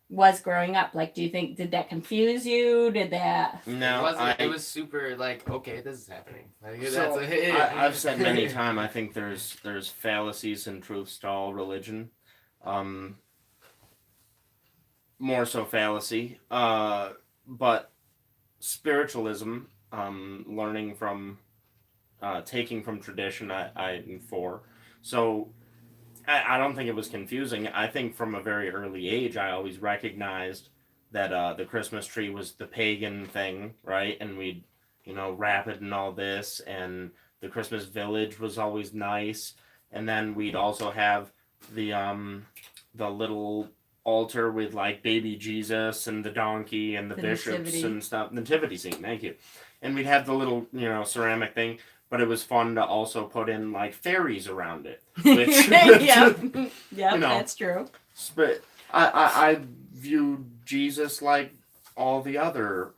was growing up? Like, did that confuse you? No, it was super like, okay, this is happening. Like, So, I've said many times, I think there's fallacies and truths to all religion. More so fallacy. But spiritualism, learning from, taking from tradition, I'm for. So I don't think it was confusing. I think from a very early age, I always recognized that the Christmas tree was the pagan thing, right? And we'd, wrap it and all this, and the Christmas village was always nice. and then we'd also have the little altar with like baby Jesus and the donkey and the bishops nativity. and stuff. Nativity scene, thank you. And we'd have the little, ceramic thing, but it was fun to also put in like fairies around it. Which, yep, that's true. But I view Jesus like all the other,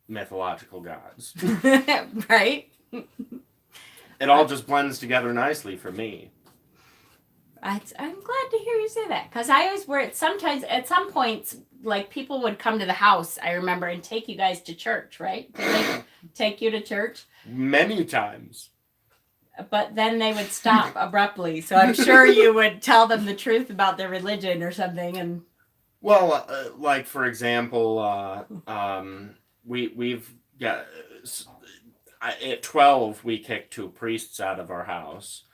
mythological gods. Right? It all just blends together nicely for me. I'm glad to hear you say that, because I always were at some points, like people would come to the house, I remember, and take you guys to church, right? Did they take you to church? Many times. But then they would stop abruptly, so I'm sure you would tell them the truth about their religion or something. And well, like for example, we've got at 12 we kicked 2 priests out of our house.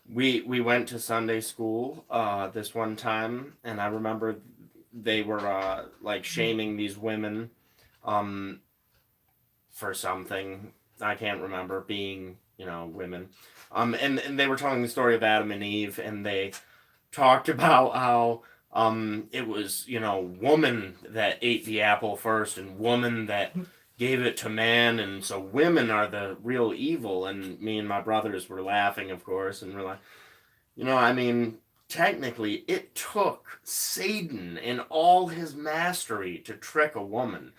We went to Sunday school this one time, and I remember they were like shaming these women for something. I can't remember, being, women. And they were telling the story of Adam and Eve, and they talked about how it was, woman that ate the apple first and woman that gave it to man, and so women are the real evil. And me and my brothers were laughing, of course, and we're like, technically it took Satan and all his mastery to trick a woman.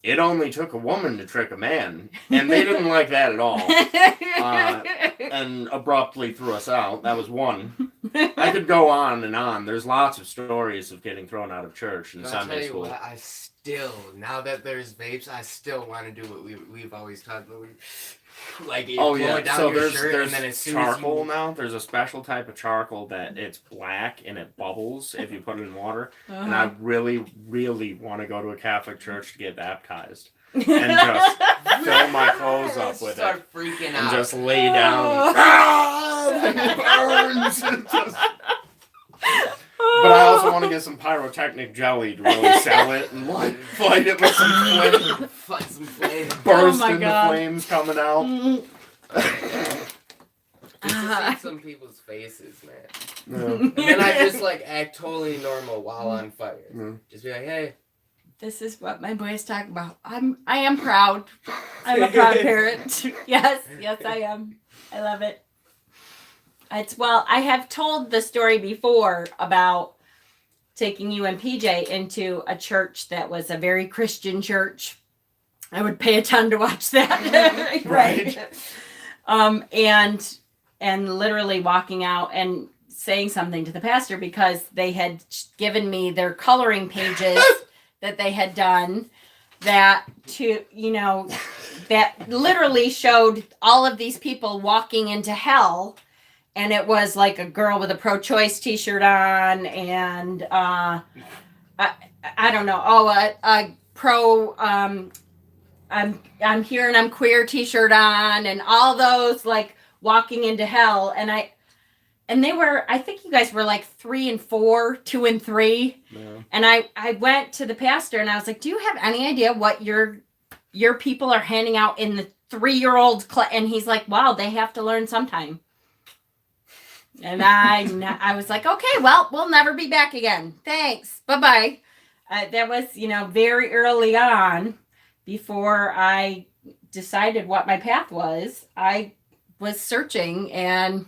It only took a woman to trick a man, and they didn't like that at all, and abruptly threw us out. That was one. I could go on and on. There's lots of stories of getting thrown out of church and Sunday school. What, I still, now that there's vapes, I still want to do what we've always talked about. Like, you blow it down so your shirt, there's and then as soon charcoal as you... now. There's a special type of charcoal that it's black and it bubbles if you put it in water. Uh-huh. And I really, really want to go to a Catholic church to get baptized and just fill my clothes up with Start it freaking and out. just lay down. It burns. But I also want to get some pyrotechnic jelly to really sell it and like fight it with some flames. Burst into flames coming out. Just to see some people's faces, man. Yeah. And then I just like act totally normal while on fire. Yeah. Just be like, hey. This is what my boys talk about. I am proud. I'm a proud parent. Yes, I am. I love it. I have told the story before about taking you and PJ into a church that was a very Christian church. I would pay a ton to watch that. Right. And literally walking out and saying something to the pastor because they had given me their coloring pages that they had done that literally showed all of these people walking into hell. And it was like a girl with a pro-choice T-shirt on, and I don't know. A pro I'm here and I'm queer T-shirt on, and all those like walking into hell. And they were, I think you guys were like 3 and 4, 2 and 3. Yeah. And I went to the pastor and I was like, "Do you have any idea what your people are handing out in the 3-year-old class?" And he's like, "Wow, they have to learn sometime." And I was like, "Okay, well, we'll never be back again. Thanks. Bye-bye." That was, very early on before I decided what my path was. I was searching and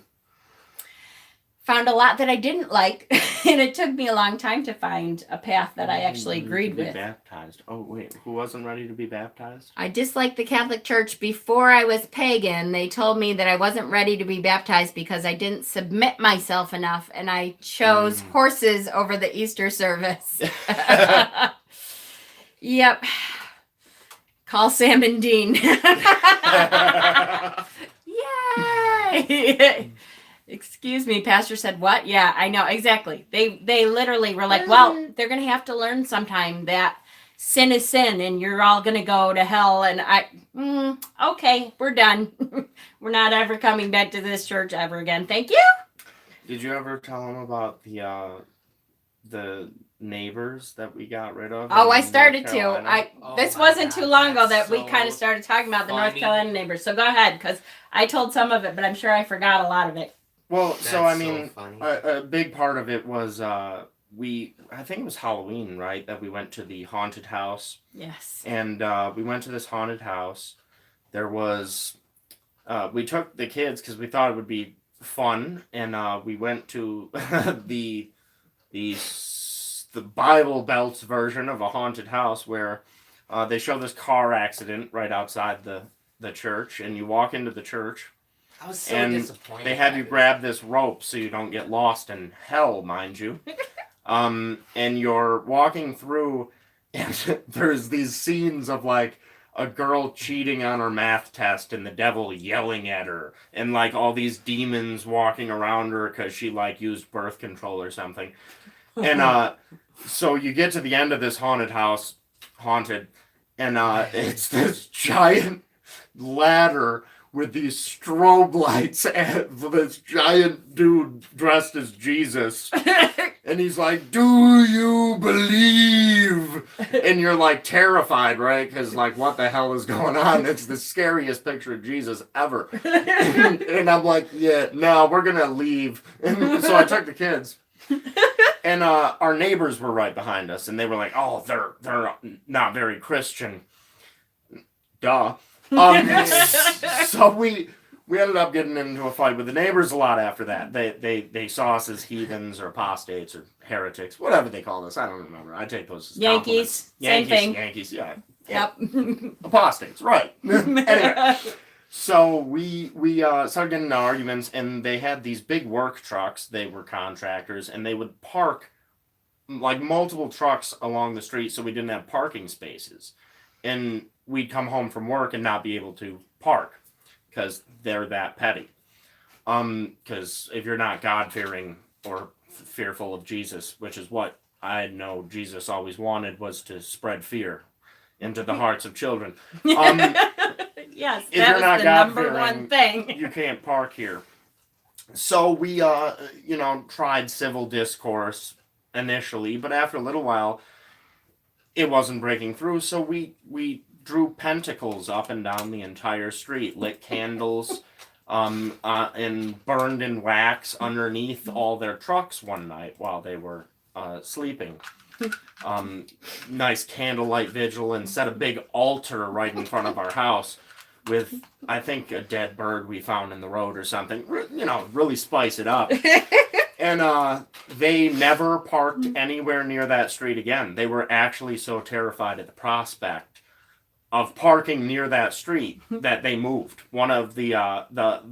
found a lot that I didn't like. And it took me a long time to find a path that I actually agreed with. Baptized. Oh, wait. Who wasn't ready to be baptized? I disliked the Catholic Church before I was pagan. They told me that I wasn't ready to be baptized because I didn't submit myself enough, and I chose horses over the Easter service. Yep. Call Sam and Dean. Yay! Excuse me, pastor said what? Yeah, I know, exactly. They literally were like, "Well, they're going to have to learn sometime that sin is sin and you're all going to go to hell." And okay, we're done. We're not ever coming back to this church ever again. Thank you. Did you ever tell them about the neighbors that we got rid of. Oh, in I North started to. Carolina. This my wasn't too God, long ago that's that we kind of so started talking about the North funny. Carolina neighbors. So go ahead, because I told some of it, but I'm sure I forgot a lot of it. Well, so I That's so mean, funny. a big part of it was I think it was Halloween, right? That we went to the haunted house, Yes. and we went to this haunted house. There was we took the kids because we thought it would be fun, and we went to the the Bible Belts version of a haunted house where they show this car accident right outside the church, and you walk into the church. I was so And disappointed. They have by you this. grab this rope so you don't get lost in hell, mind you. And you're walking through, and there's these scenes of like a girl cheating on her math test and the devil yelling at her, and like all these demons walking around her because she like used birth control or something. And so you get to the end of this haunted house, haunted, and it's this giant ladder with these strobe lights and this giant dude dressed as Jesus. And he's like, "Do you believe?" And you're like terrified, right? Because like, what the hell is going on? It's the scariest picture of Jesus ever. And I'm like, yeah, no, we're gonna leave. And so I took the kids. And our neighbors were right behind us, and they were like, "Oh, they're not very Christian." Duh. So we ended up getting into a fight with the neighbors a lot after that. They saw us as heathens or apostates or heretics, whatever they called us. I don't remember. I take those as Yankees, same thing. Yankees, yeah. Yep. Apostates, right. Anyway, so we started getting into arguments, and they had these big work trucks. They were contractors, and they would park like multiple trucks along the street so we didn't have parking spaces. And we'd come home from work and not be able to park because they're that petty. Because if you're not God-fearing or fearful of Jesus, which is what I know Jesus always wanted, was to spread fear into the hearts of children. Yes, If that you're was not the God-fearing, number one thing. You can't park here. So we, tried civil discourse initially, but after a little while, it wasn't breaking through, so we drew pentacles up and down the entire street, lit candles, and burned in wax underneath all their trucks one night while they were sleeping. Nice candlelight vigil, and set a big altar right in front of our house with, I think, a dead bird we found in the road or something. Really spice it up. And they never parked anywhere near that street again. They were actually so terrified at the prospect of parking near that street that they moved. One of the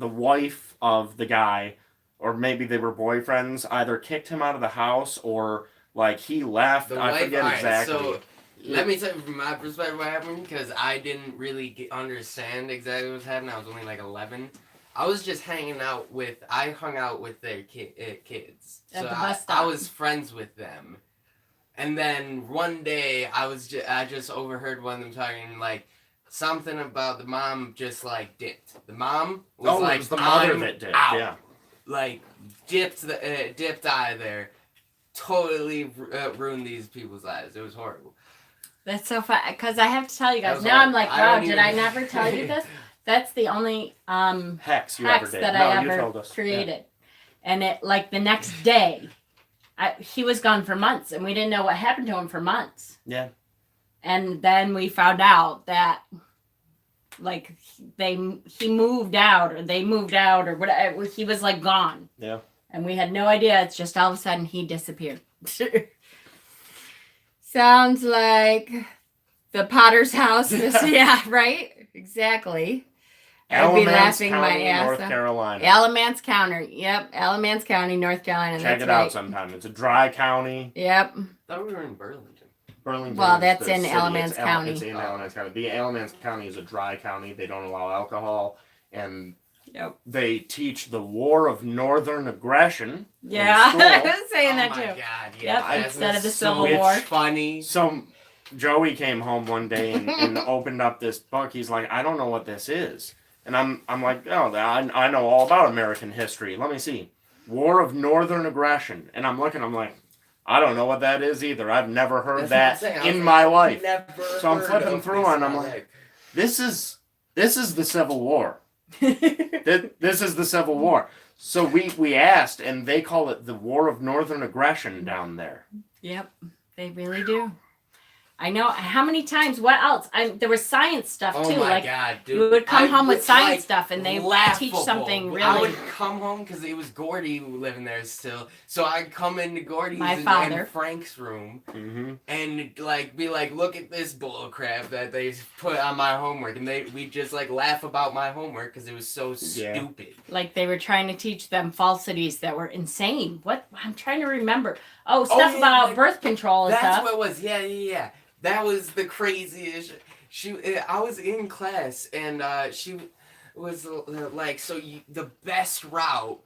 wife of the guy, or maybe they were boyfriends, either kicked him out of the house or like he left. I forget exactly. So let me tell you from my perspective what happened, because I didn't really understand exactly what was happening. I was only like 11. I was just I hung out with their kids. At So the bus stop. I was friends with them. And then one day I just overheard one of them talking like something about the mom just like dipped. The mom was like, it was the mother "I'm that did, out." yeah. Like dipped out of there. Totally ruined these people's lives. It was horrible. That's so fun, because I have to tell you That guys, was now hard. I'm like, I wow, don't did even- I never tell you this? That's the only Hex you ever hex did. that No, I you ever told us. created. And it, like, the next day, he was gone for months, and we didn't know what happened to him for months. Yeah. And then we found out that, like, he moved out, or they moved out, or whatever. He was, like, gone. Yeah. And we had no idea. It's just all of a sudden he disappeared. Sounds like the Potter's house. Yeah, right? Exactly. I'd be Alamance laughing County, my ass North off. Carolina. Alamance County. Yep. Alamance County, North Carolina. Check That's it right. out sometime. It's a dry county. Yep. I thought we were in Burlington. Burlington. Well, is that's the in city. Alamance It's County. It's in Alamance County. The Alamance County is a dry county. They don't allow alcohol, and Yep. they teach the war of northern aggression. Yeah. In I school. was saying that Oh too. my God, Yep, yeah. instead of the so Civil War. funny. So Joey came home one day and opened up this book. He's like, I don't know what this is. And I'm like, oh, I know all about American history. Let me see. War of Northern Aggression. And I'm looking, I'm like, I don't know what that is either. I've never heard That's that what I'm saying. in my life. Never So I'm heard flipping of through this and in I'm my like, life. This is the Civil War. This is the Civil War. So we asked, and they call it the War of Northern Aggression down there. Yep, they really do. I know how many times. What else? There was science stuff too. Oh my like god, dude! you would come home with was, science stuff, and they teach laughable. something really. I would come home because it was Gordy who living there still. So I'd come into Gordy's My and father. Frank's room Mm-hmm. and like be like, look at this bull crap that they put on my homework, and we'd just like laugh about my homework because it was so stupid. Like they were trying to teach them falsities that were insane. What? I'm trying to remember. Oh, stuff about like, birth control and That's stuff. what it was. Yeah. That was the craziest. I was in class and she was like, so the best route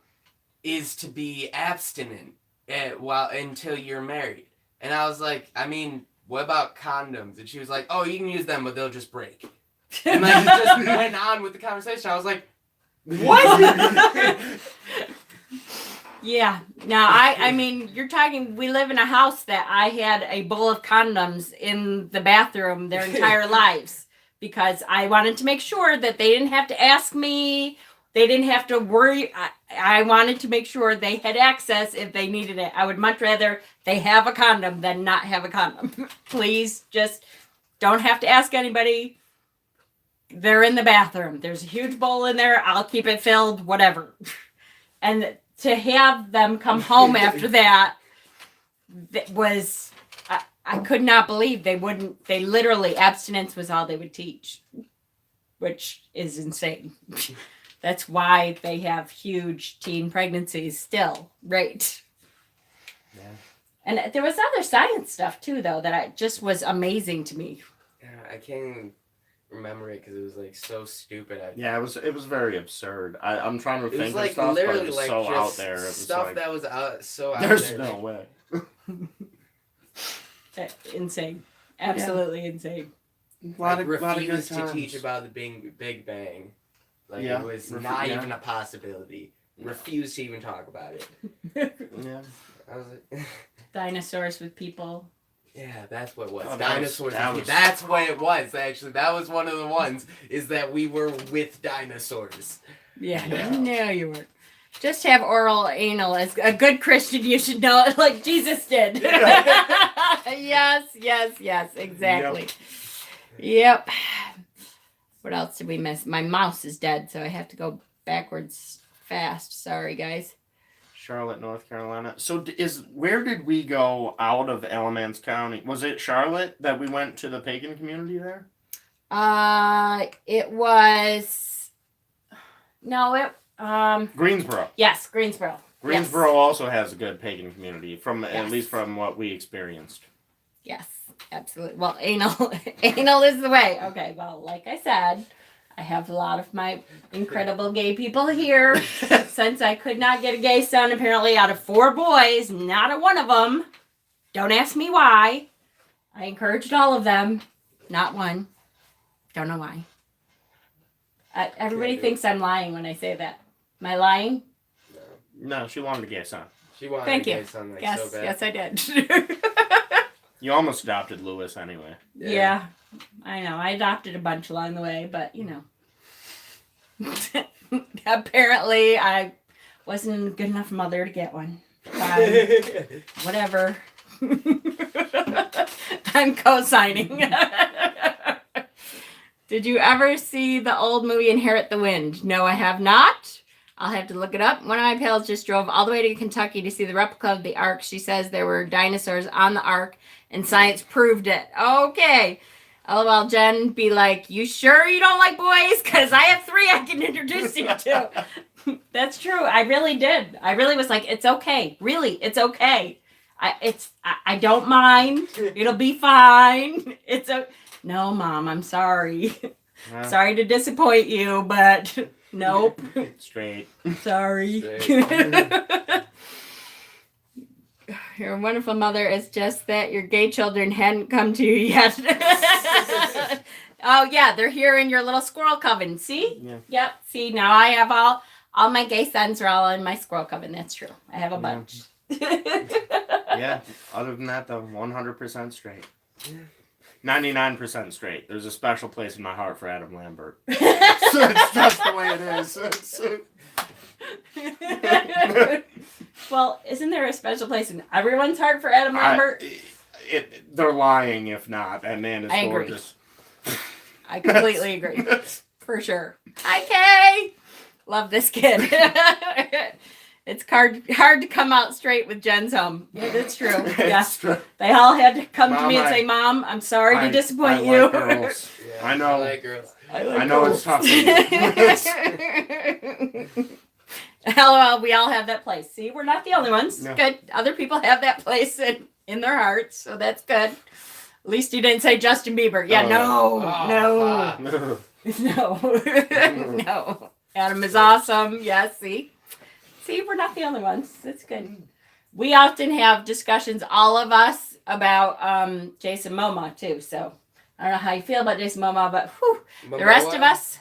is to be abstinent until you're married. And I was like, I mean, what about condoms? And she was like, oh, you can use them, but they'll just break. And like, it just went on with the conversation. I was like, what? Yeah. Now, I mean, you're talking, we live in a house that I had a bowl of condoms in the bathroom their entire lives because I wanted to make sure that they didn't have to ask me. They didn't have to worry. I wanted to make sure they had access if they needed it. I would much rather they have a condom than not have a condom. Please just don't have to ask anybody. They're in the bathroom. There's a huge bowl in there. I'll keep it filled, whatever. And to have them come home after that was, I could not believe they literally, abstinence was all they would teach, which is insane. That's why they have huge teen pregnancies still, right? Yeah. And there was other science stuff too, though, that just was amazing to me. Yeah, I can't even remember it because it was like so stupid. Yeah, it was very absurd. I'm trying to It was think like of stuff, but literally it was like so just out there. It was stuff like, that was so out there's there. no way. Insane. Absolutely insane. A lot Like, of good refused to times. teach about the Big Bang. Like Yeah, it was not even a possibility. Refused to even talk about it. Yeah. I was like, Dinosaurs with people. yeah, that's what it was. Oh, Dinosaurs. that was- That's what it was. Actually, that was one of the ones. Is that we were with dinosaurs. Yeah, Yeah. no, you weren't. Just have oral anal. As a good Christian, you should know it like Jesus did. Yes, exactly. Yep. What else did we miss? My mouse is dead, so I have to go backwards fast. Sorry, guys. Charlotte, North Carolina. So where did we go out of Alamance County? Was it Charlotte that we went to the pagan community there? It was Greensboro. yes, Greensboro. Greensboro also has a good pagan community, Yes. at least from what we experienced. Yes, absolutely. Well, anal is the way. Okay, well, like I said, I have a lot of my incredible gay people here. Since I could not get a gay son, apparently, out of 4 boys, not a one of them. Don't ask me why. I encouraged all of them. Not one. Don't know why. Everybody thinks I'm lying when I say that. Am I lying? No, she wanted a gay son. She wanted Thank to you. get something Yes, so bad. yes, I did. You almost adopted Lewis anyway. Yeah, I know. I adopted a bunch along the way, but you know. Apparently, I wasn't a good enough mother to get one. Fine. Whatever. I'm co-signing. Did you ever see the old movie Inherit the Wind? No, I have not. I'll have to look it up. One of my pals just drove all the way to Kentucky to see the replica of the Ark. She says there were dinosaurs on the Ark, and science proved it. Okay. LOL, Jen, be like, you sure you don't like boys? Because I have 3 I can introduce you to. That's true. I really did. I really was like, it's okay. Really, it's okay. I don't mind. It'll be fine. No, Mom, I'm sorry. Sorry to disappoint you, but nope. Straight. Sorry. Your wonderful mother is just that your gay children hadn't come to you yet. Oh, yeah, they're here in your little squirrel coven. See? Yeah. Yep. See, now I have all my gay sons are all in my squirrel coven. That's true. I have a bunch. Yeah. Other than that, though, 100% straight. 99% straight. There's a special place in my heart for Adam Lambert. It's just the way it is. Well, isn't there a special place in everyone's heart for Adam Lambert? They're lying if not. That man is I agree. gorgeous. I completely agree. For sure. Hi, Kay! Love this kid. It's hard to come out straight with Jen's home. Yeah, that's true. Yeah. True. They all had to come to Mom, me and say, Mom, I'm sorry to disappoint I you. Like girls. Yeah, I know. I like girls. I know it's tough. LOL, we all have that place. See, we're not the only ones. No. Good. Other people have that place in their hearts, so that's good. At least you didn't say Justin Bieber. Yeah, no. No. Adam is awesome. Yes, see, we're not the only ones. That's good. We often have discussions, all of us, about Jason Momoa too. So I don't know how you feel about Jason Momoa, but the rest of us,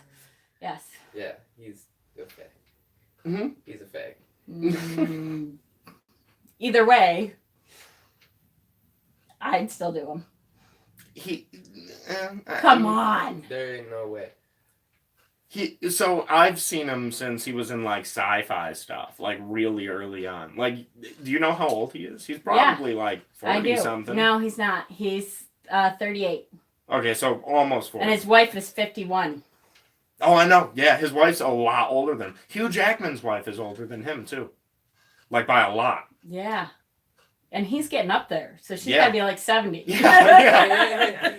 yes. Yeah, he's a fag. Mm-hmm. He's a fag. Either way, I'd still do him. Come on. There ain't no way. So I've seen him since he was in like sci-fi stuff, like really early on. Like, do you know how old he is? He's probably like 40 something. No, he's not. He's 38. Okay, so almost 40. And his wife is 51. Oh, I know. Yeah, his wife's a lot older than him. Hugh Jackman's wife is older than him too, like by a lot. Yeah, and he's getting up there, so she's Yeah. gotta be like 70. Yeah.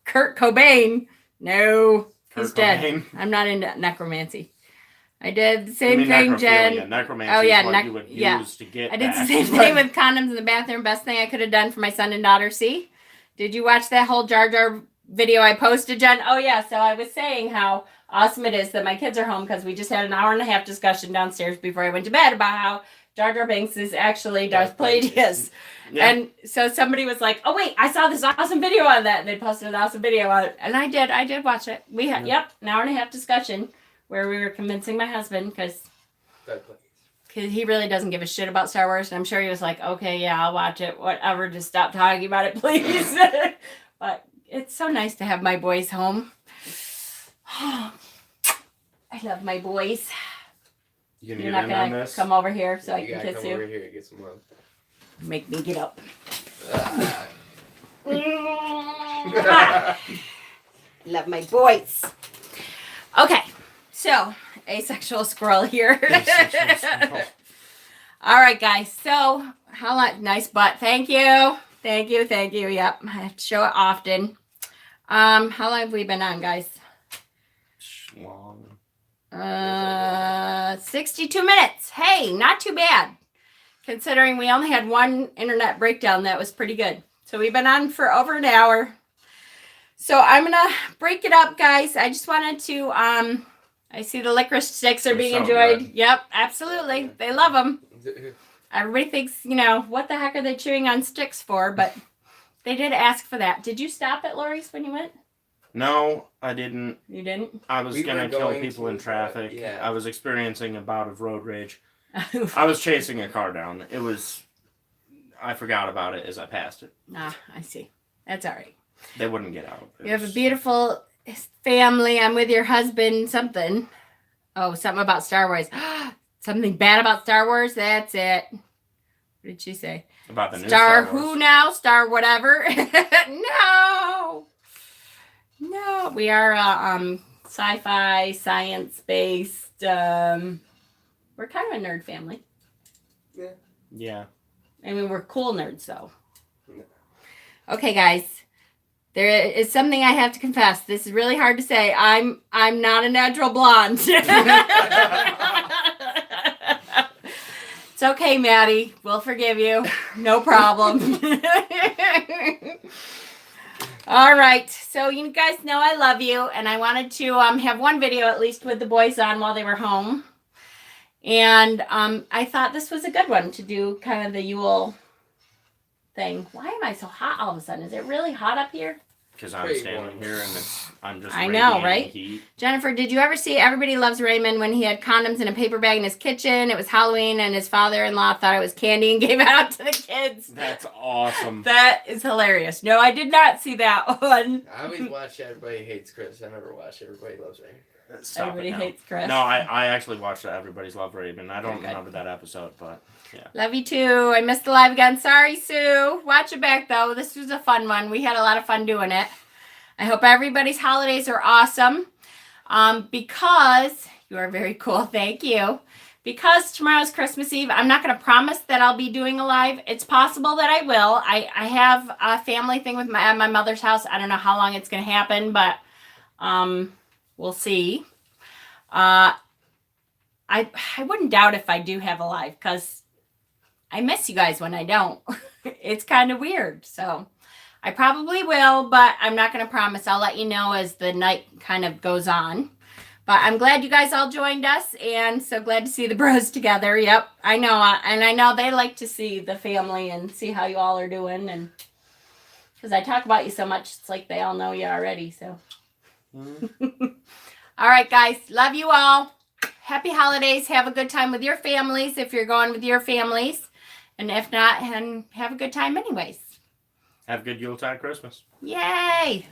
Kurt Cobain. No, he's Kurt dead. Cobain. I'm not into necromancy. I did the I same mean, thing, necrophilia. Jen. Necromancy Oh, yeah, is what you would use to get I did the that. same thing with condoms in the bathroom. Best thing I could have done for my son and daughter. See? Did you watch that whole Jar Jar video I posted, Jen? Oh, yeah. So I was saying how awesome it is that my kids are home because we just had an hour and a half discussion downstairs before I went to bed about how Jar Jar Binks is actually Darth Plagueis. Yeah. And so somebody was like, oh, wait, I saw this awesome video on that. And they posted an awesome video on it. And I did watch it. We had, an hour and a half discussion where we were convincing my husband because he really doesn't give a shit about Star Wars. And I'm sure he was like, okay, yeah, I'll watch it. Whatever. Just stop talking about it, please. But it's so nice to have my boys home. I love my boys. You're not going to come over here so I can kiss you? You over here and get some love. Make me get up. Love my boys. Okay, so asexual squirrel here. All right, guys. So how long? Nice butt. Thank you. Yep, I have to show it often. How long have we been on, guys? Long. 62 minutes. Hey, not too bad. Considering we only had one internet breakdown, that was pretty good. So we've been on for over an hour. So I'm going to break it up, guys. I just wanted to, I see the licorice sticks are being so enjoyed. good. Yep, absolutely. They love them. Everybody thinks, what the heck are they chewing on sticks for? But they did ask for that. Did you stop at Lori's when you went? No, I didn't. You didn't? I was going to kill people in traffic. Yeah. I was experiencing a bout of road rage. I was chasing a car down. I forgot about it as I passed it. Ah, I see. That's all right. They wouldn't get out. You have a beautiful family. I'm with your husband. Something. Oh, something about Star Wars. Something bad about Star Wars? That's it. What did she say? About the new Star Star Wars. who now? Star whatever? No. We are sci-fi, science-based. We're kind of a nerd family. Yeah. I mean, we're cool nerds, though. Okay, guys. There is something I have to confess. This is really hard to say. I'm not a natural blonde. It's okay, Maddie. We'll forgive you. No problem. All right. So you guys know I love you, and I wanted to have one video at least with the boys on while they were home. And I thought this was a good one to do kind of the Yule thing. Why am I so hot all of a sudden? Is it really hot up here? because I'm Pretty standing warm. here and I'm just. I know, radiating right? Heat. Jennifer, did you ever see Everybody Loves Raymond when he had condoms in a paper bag in his kitchen? It was Halloween and his father-in-law thought it was candy and gave it out to the kids. That's awesome. That is hilarious. No, I did not see that one. I always watch Everybody Hates Chris. I never watched Everybody Loves Raymond. Stop Everybody it now. hates Chris. No, I actually watched Everybody's Love Raven. I don't Okay. remember that episode, but Love you too. I missed the live again. Sorry, Sue. Watch it back though. This was a fun one. We had a lot of fun doing it. I hope everybody's holidays are awesome. Because you are very cool. Thank you. Because tomorrow's Christmas Eve, I'm not going to promise that I'll be doing a live. It's possible that I will. I have a family thing with at my mother's house. I don't know how long it's going to happen, but we'll see. I wouldn't doubt if I do have a live because I miss you guys when I don't. It's kind of weird. So I probably will, but I'm not going to promise. I'll let you know as the night kind of goes on. But I'm glad you guys all joined us, and so glad to see the bros together. Yep, I know. And I know they like to see the family and see how you all are doing. And because I talk about you so much, it's like they all know you already. So, all right, guys. Love you all. Happy holidays. Have a good time with your families if you're going with your families. And if not, and have a good time anyways. have a good Yuletide Christmas. Yay!